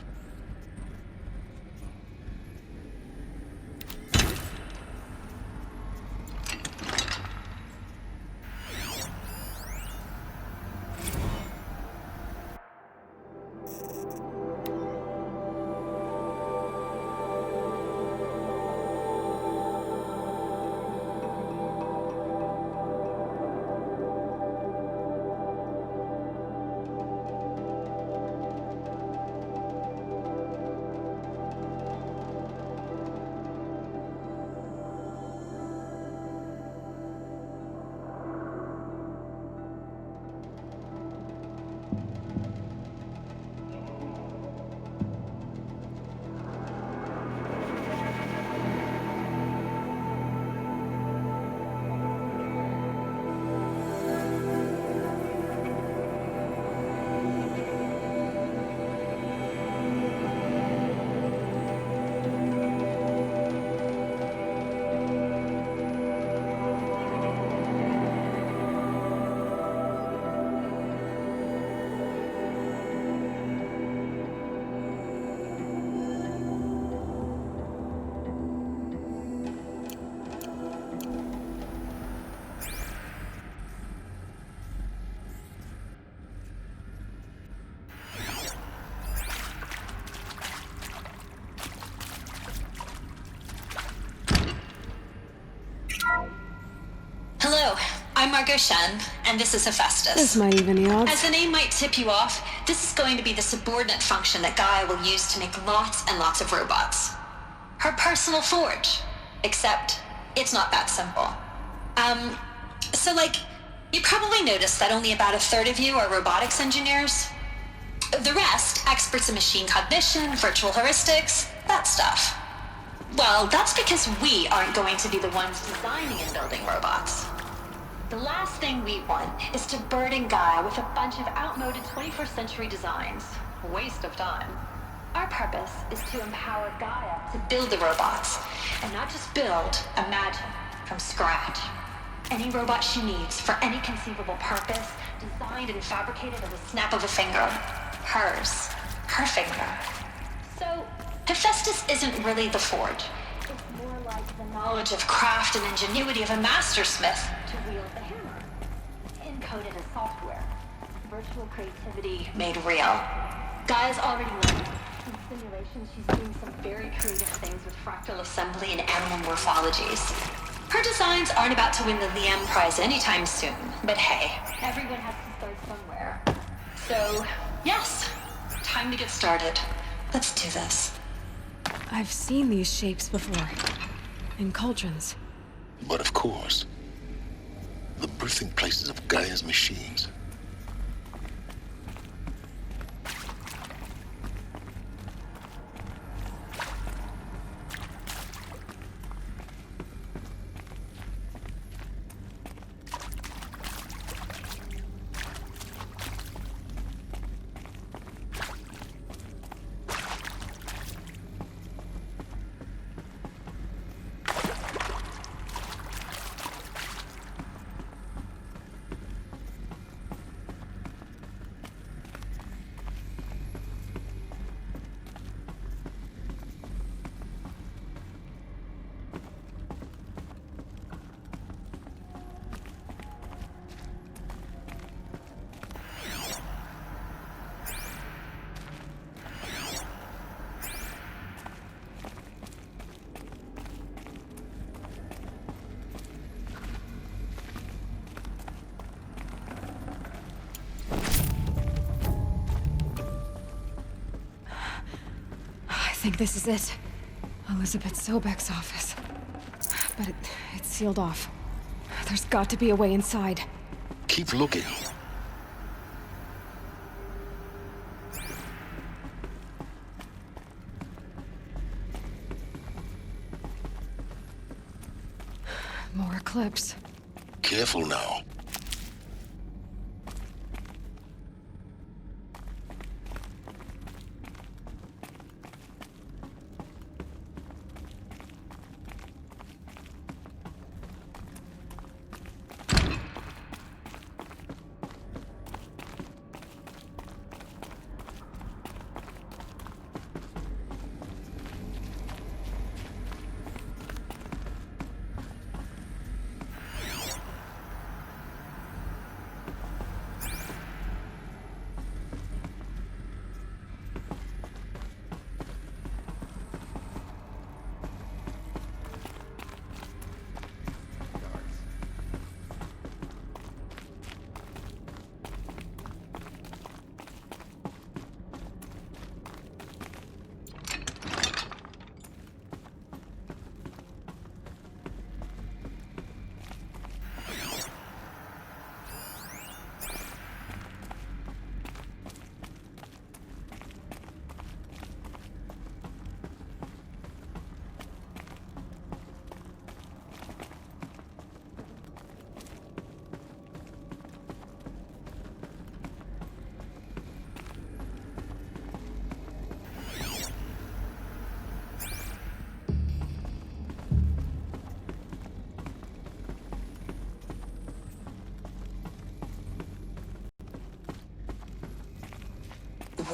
Hello, I'm Margot Shen, and this is Hephaestus. This might even the odds. As the name might tip you off, this is going to be the subordinate function that Gaia will use to make lots and lots of robots. Her personal forge. Except, it's not that simple. You probably noticed that only about a third of you are robotics engineers. The rest, experts in machine cognition, virtual heuristics, that stuff. Well, that's because we aren't going to be the ones designing and building robots. The last thing we want is to burden Gaia with a bunch of outmoded 21st century designs. Waste of time. Our purpose is to empower Gaia to build the robots, and not just build, imagine, from scratch. Any robot she needs for any conceivable purpose, designed and fabricated at a snap of a finger. Hers. Her finger. So, Hephaestus isn't really the forge. It's more like the knowledge of craft and ingenuity of a mastersmith to wield the hammer. Encoded as software. Virtual creativity made real. Gaia's already learned. In simulations, she's doing some very creative things with fractal assembly and animal morphologies. Her designs aren't about to win the Liam Prize anytime soon, but hey, everyone has to start somewhere. So, yes, time to get started. Let's do this. I've seen these shapes before. In cauldrons. But of course, the birthing places of Gaia's machines. I think this is it. Elizabeth Sobek's office. But it's sealed off. There's got to be a way inside. Keep looking. More clips. Careful now.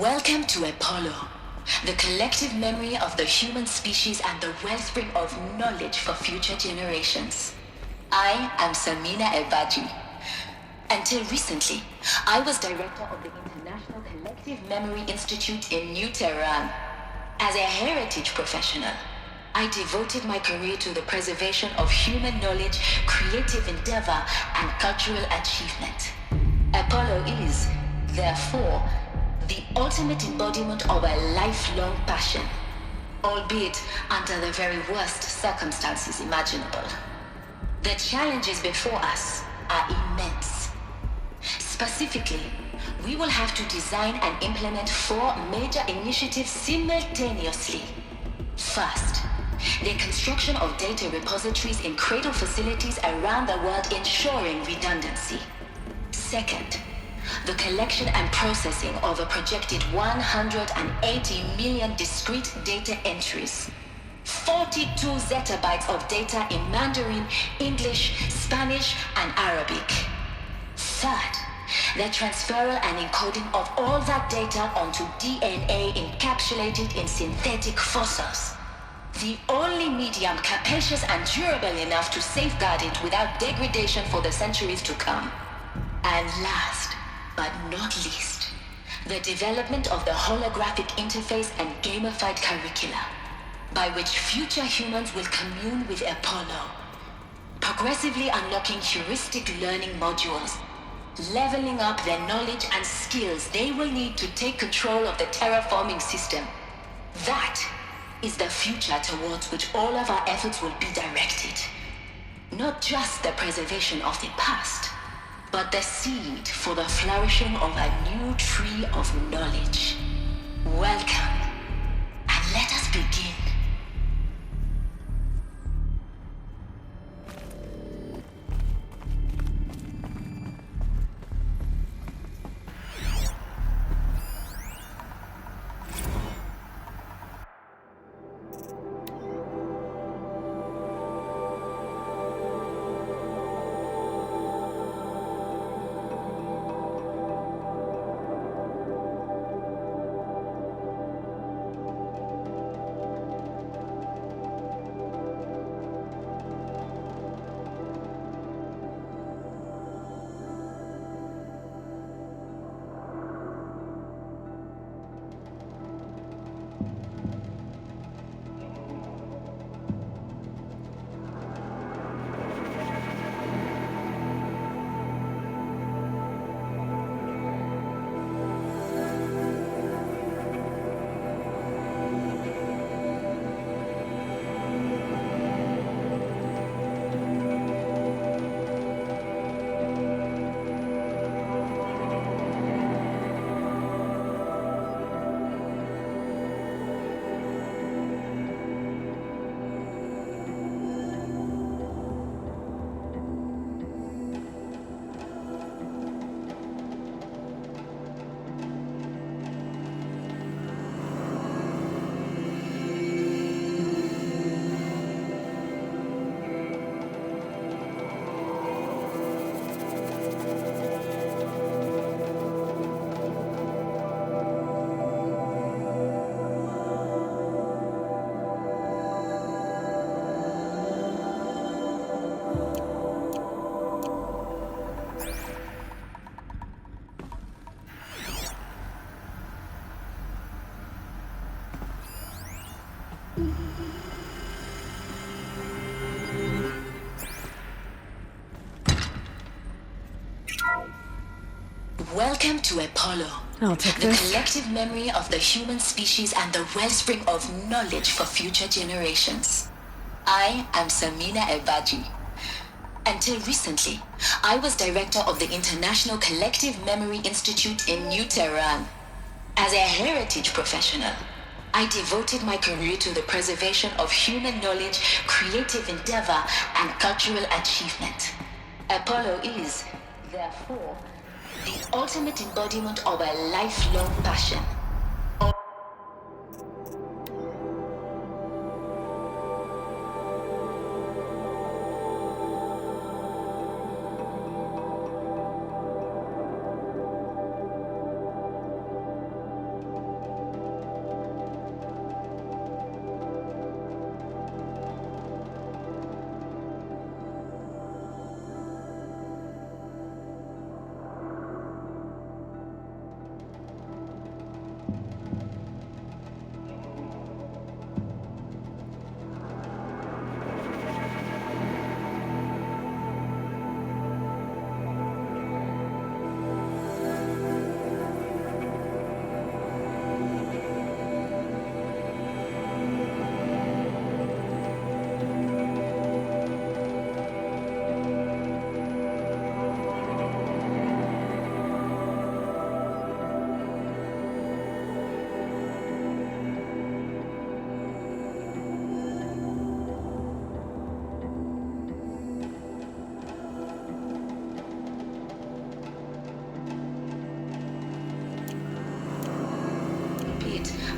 Welcome to Apollo, the collective memory of the human species and the wellspring of knowledge for future generations. I am Samina Ebaji. Until recently, I was director of the International Collective Memory Institute in New Tehran. As a heritage professional, I devoted my career to the preservation of human knowledge, creative endeavor, and cultural achievement. Apollo is, therefore, the ultimate embodiment of a lifelong passion, albeit under the very worst circumstances imaginable. The challenges before us are immense. Specifically, we will have to design and implement 4 major initiatives simultaneously. First, the construction of data repositories in cradle facilities around the world, ensuring redundancy. Second, the collection and processing of a projected 180 million discrete data entries. 42 zettabytes of data in Mandarin, English, Spanish, and Arabic. Third, the transferal and encoding of all that data onto DNA encapsulated in synthetic fossils. The only medium capacious and durable enough to safeguard it without degradation for the centuries to come. And last, but not least, the development of the holographic interface and gamified curricula, by which future humans will commune with Apollo, progressively unlocking heuristic learning modules, leveling up their knowledge and skills they will need to take control of the terraforming system. That is the future towards which all of our efforts will be directed. Not just the preservation of the past, but the seed for the flourishing of a new tree of knowledge. Welcome, and let us begin. Welcome to Apollo, I'll take the this. collective memory of the human species and the wellspring of knowledge for future generations. I am Samina Ebaji. Until recently, I was director of the International Collective Memory Institute in New Tehran. As a heritage professional, I devoted my career to the preservation of human knowledge, creative endeavor, and cultural achievement. Apollo is, therefore, the ultimate embodiment of a lifelong passion.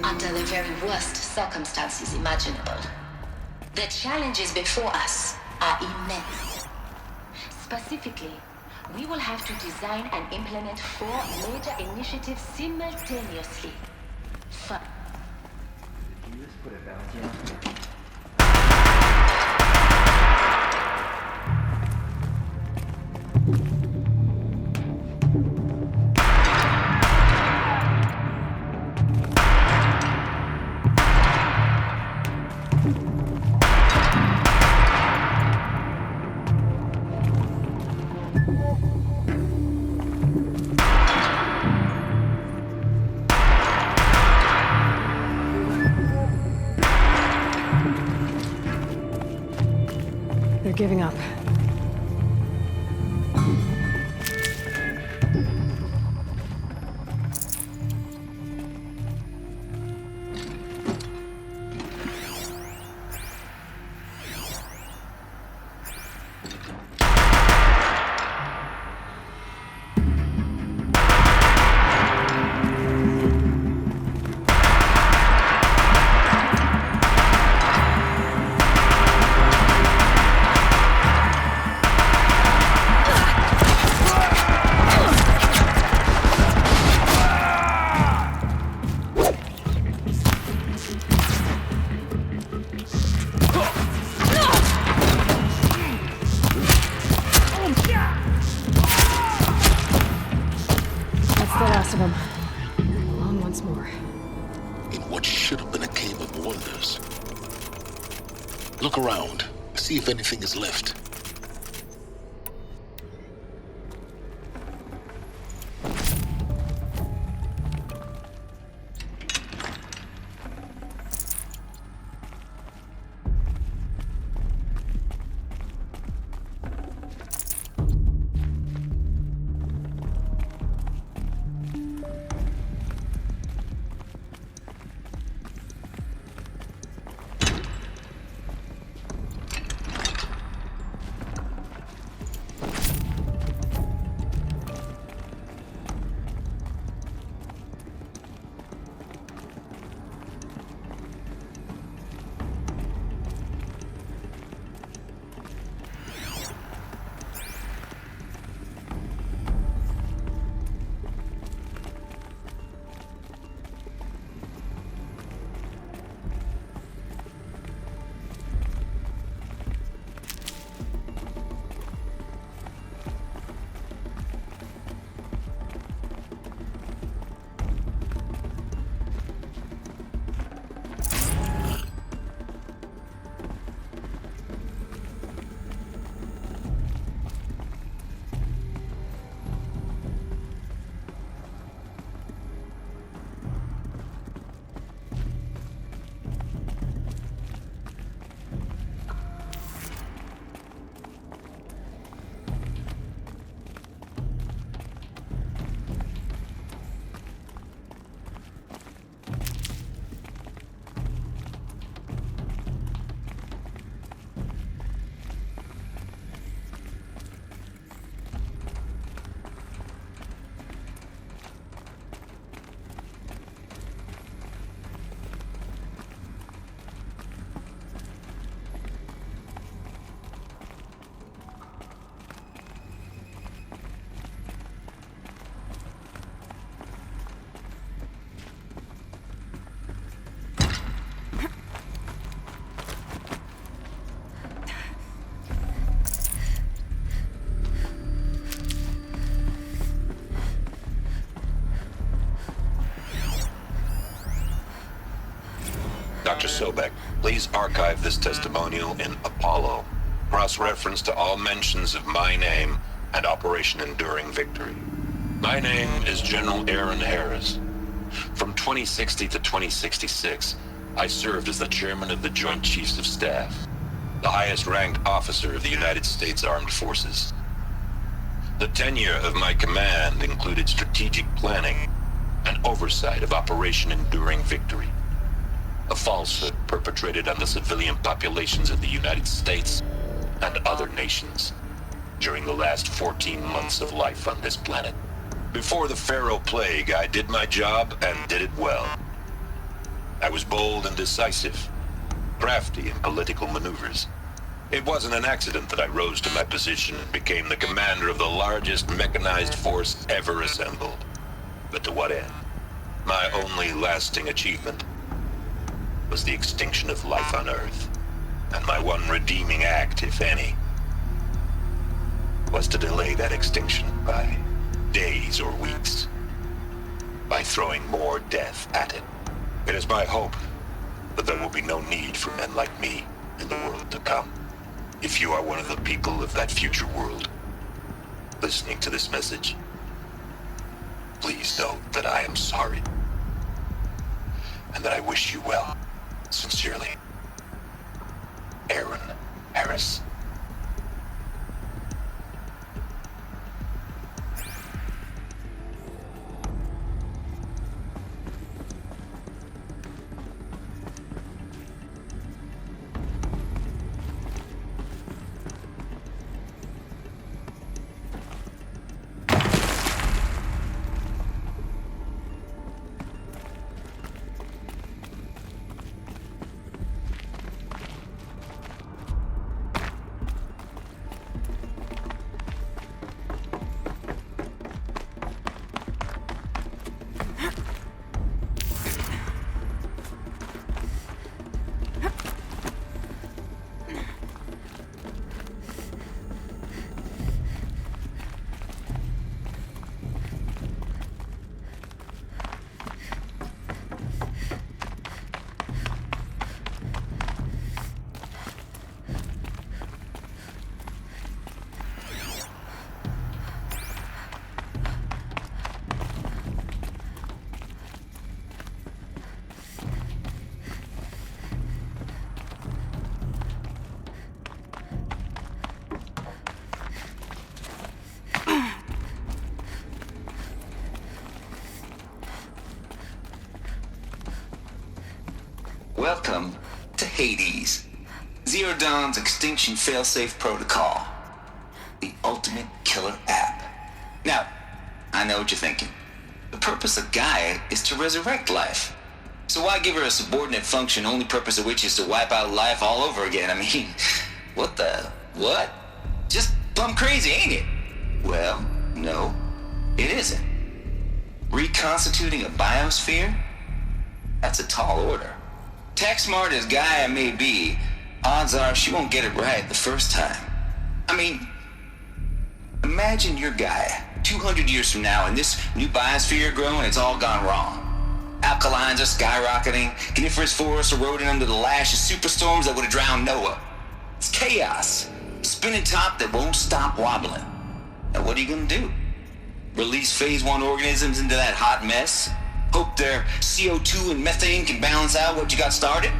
Under the very worst circumstances imaginable. The challenges before us are immense. Specifically, we will have to design and implement 4 major initiatives simultaneously. Did you just put a bounty on me? giving up. The last of them. Alone once more. In what should have been a cave of wonders. Look around. See if anything is left. Dr. Sobek, please archive this testimonial in Apollo. Cross-reference to all mentions of my name and Operation Enduring Victory. My name is General Aaron Harris. From 2060 to 2066, I served as the chairman of the Joint Chiefs of Staff, the highest-ranked officer of the United States Armed Forces. The tenure of my command included strategic planning and oversight of Operation Enduring Victory, a falsehood perpetrated on the civilian populations of the United States and other nations during the last 14 months of life on this planet. Before the Pharaoh Plague, I did my job and did it well. I was bold and decisive, crafty in political maneuvers. It wasn't an accident that I rose to my position and became the commander of the largest mechanized force ever assembled. But to what end? My only lasting achievement was the extinction of life on Earth, and my one redeeming act, if any, was to delay that extinction by days or weeks, by throwing more death at it. It is my hope that there will be no need for men like me in the world to come. If you are one of the people of that future world listening to this message, please know that I am sorry, and that I wish you well. Sincerely, Aaron Harris. Welcome to Hades, Zero Dawn's extinction failsafe protocol. The ultimate killer app. Now, I know what you're thinking. The purpose of Gaia is to resurrect life. So why give her a subordinate function, only purpose of which is to wipe out life all over again? I mean, what? Just plumb crazy, ain't it? Well, no, it isn't. Reconstituting a biosphere? That's a tall order. Tech smart as Gaia may be, odds are she won't get it right the first time. I mean, imagine you're Gaia, 200 years from now, and this new biosphere growing, it's all gone wrong. Alkalines are skyrocketing, coniferous forests eroding under the lash of superstorms that would have drowned Noah. It's chaos, a spinning top that won't stop wobbling. Now what are you gonna do? Release phase 1 organisms into that hot mess? Hope their CO2 and methane can balance out what you got started?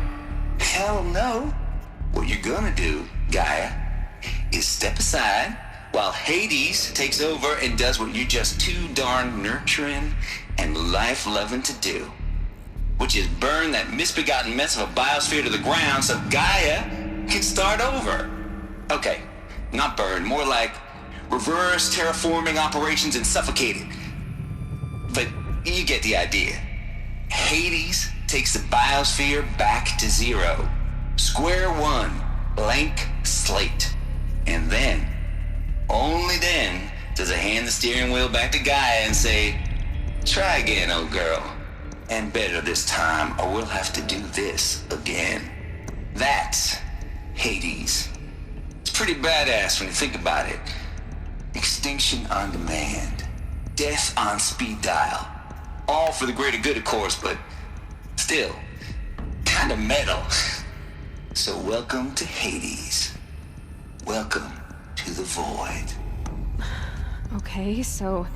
Hell no. What you're gonna do, Gaia, is step aside while Hades takes over and does what you're just too darn nurturing and life-loving to do, which is burn that misbegotten mess of a biosphere to the ground so Gaia can start over. Okay, not burn, more like reverse terraforming operations and suffocate it. But you get the idea. Hades takes the biosphere back to zero. Square one, blank slate. And then, only then, does it hand the steering wheel back to Gaia and say, try again, old girl. And better this time, or we'll have to do this again. That's Hades. It's pretty badass when you think about it. Extinction on demand. Death on speed dial. All for the greater good, of course, but still, kind of metal. So welcome to Hades. Welcome to the void. Okay, so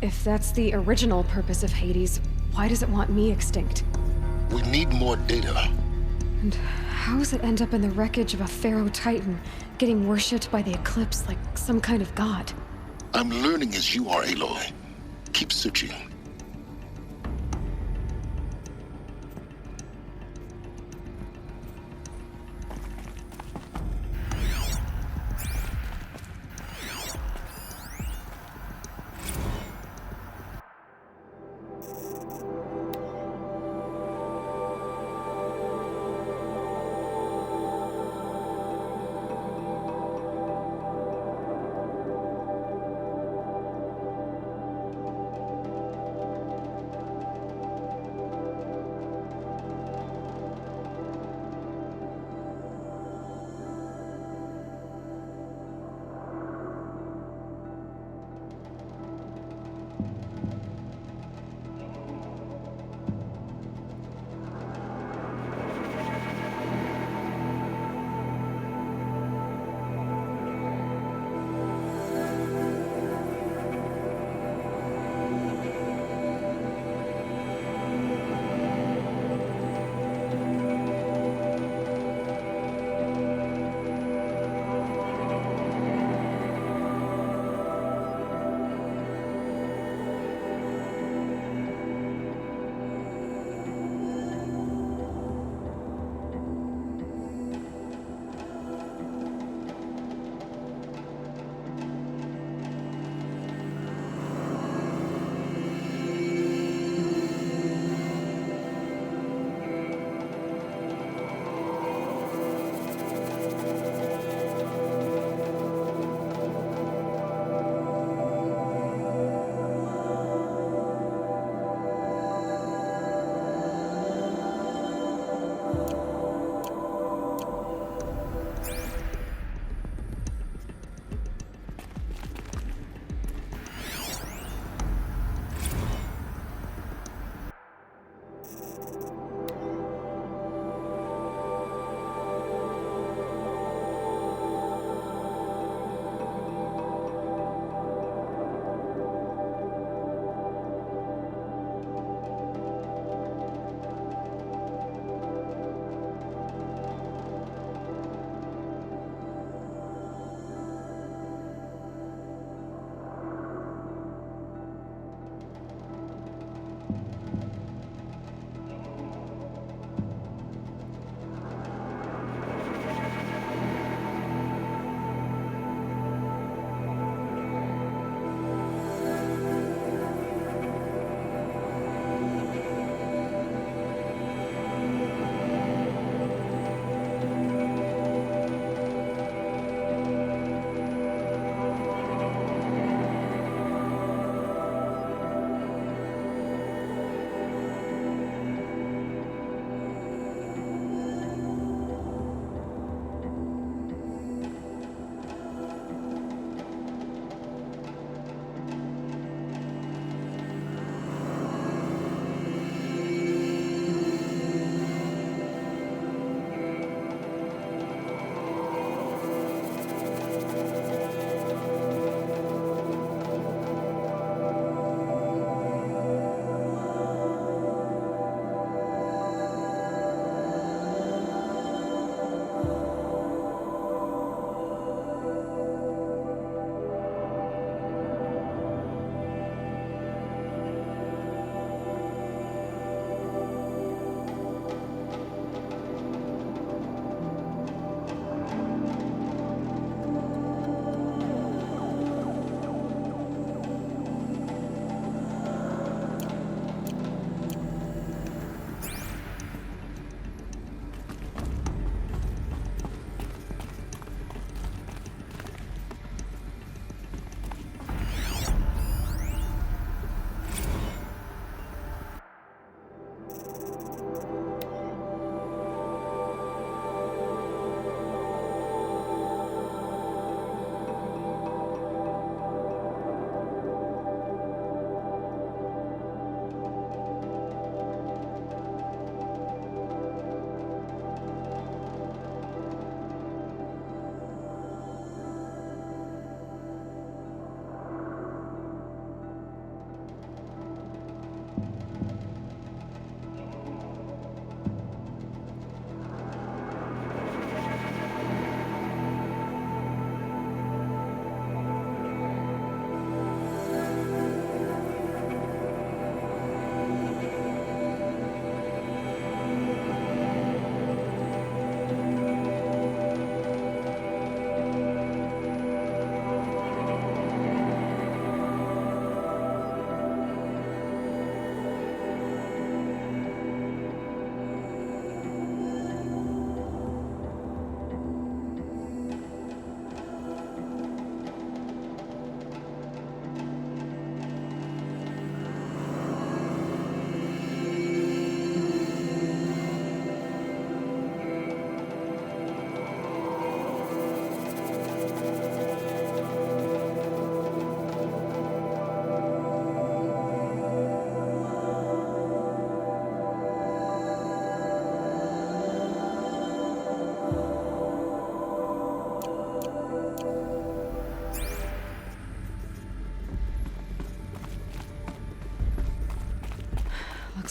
if that's the original purpose of Hades, why does it want me extinct? We need more data. And how does it end up in the wreckage of a pharaoh titan, getting worshipped by the Eclipse like some kind of god? I'm learning as you are, Aloy. Keep searching.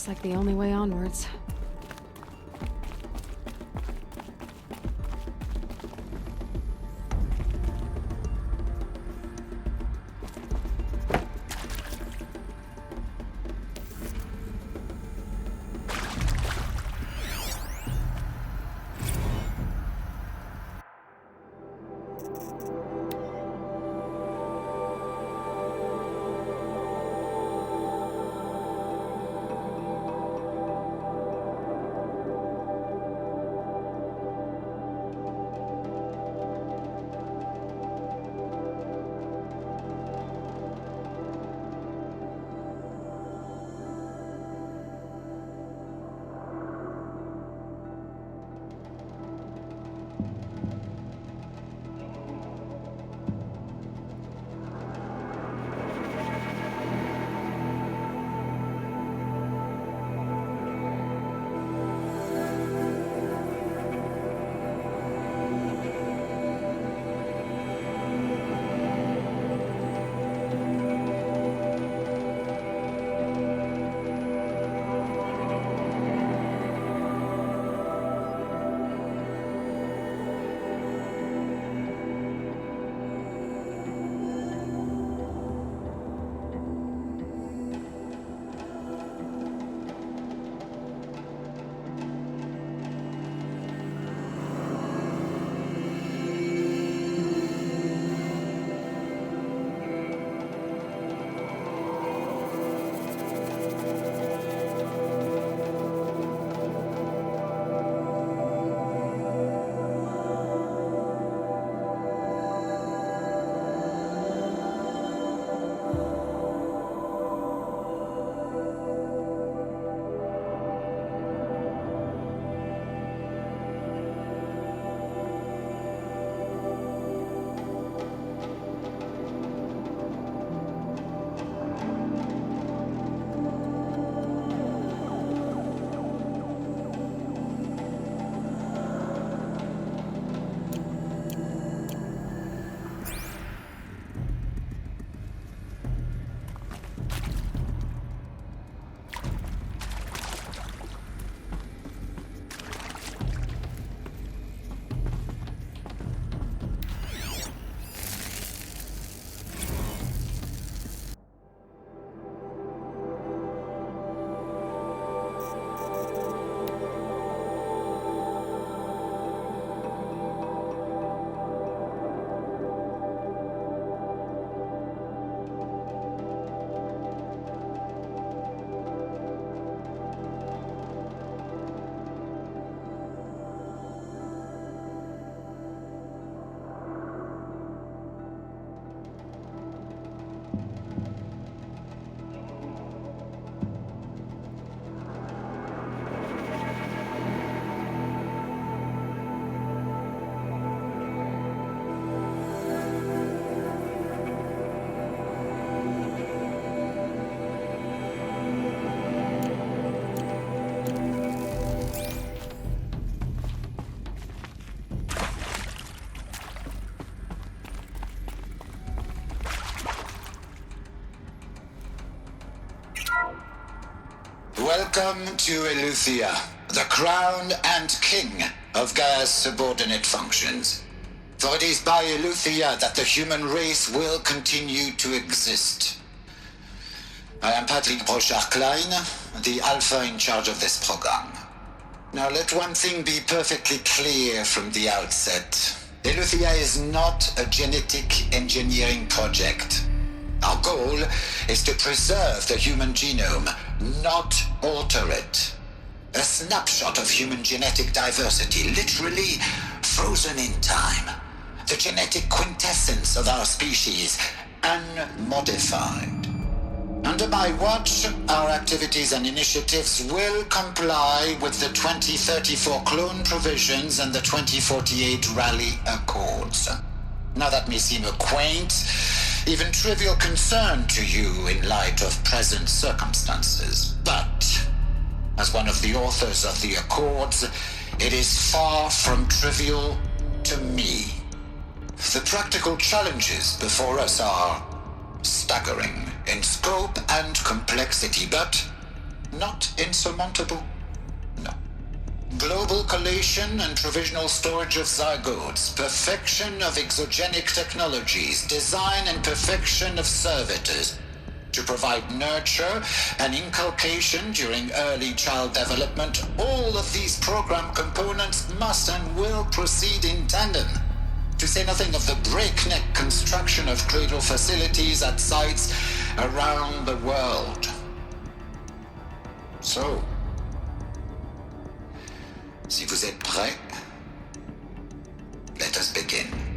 Looks like the only way onwards. Welcome to Eleuthia, the crown and king of Gaia's subordinate functions. For it is by Eleuthia that the human race will continue to exist. I am Patrick Brochard-Klein, the alpha in charge of this program. Now let one thing be perfectly clear from the outset. Eleuthia is not a genetic engineering project. Our goal is to preserve the human genome, not alter it. A snapshot of human genetic diversity, literally frozen in time. The genetic quintessence of our species, unmodified. Under my watch, our activities and initiatives will comply with the 2034 clone provisions and the 2048 Rally Accords. Now that may seem a quaint, even trivial concern to you in light of present circumstances, but as one of the authors of the Accords, it is far from trivial to me. The practical challenges before us are staggering in scope and complexity, but not insurmountable. No. Global collation and provisional storage of zygotes, perfection of exogenic technologies, design and perfection of servitors, to provide nurture and inculcation during early child development. All of these program components must and will proceed in tandem, to say nothing of the breakneck construction of cradle facilities at sites around the world. So, si vous êtes prêts, let us begin.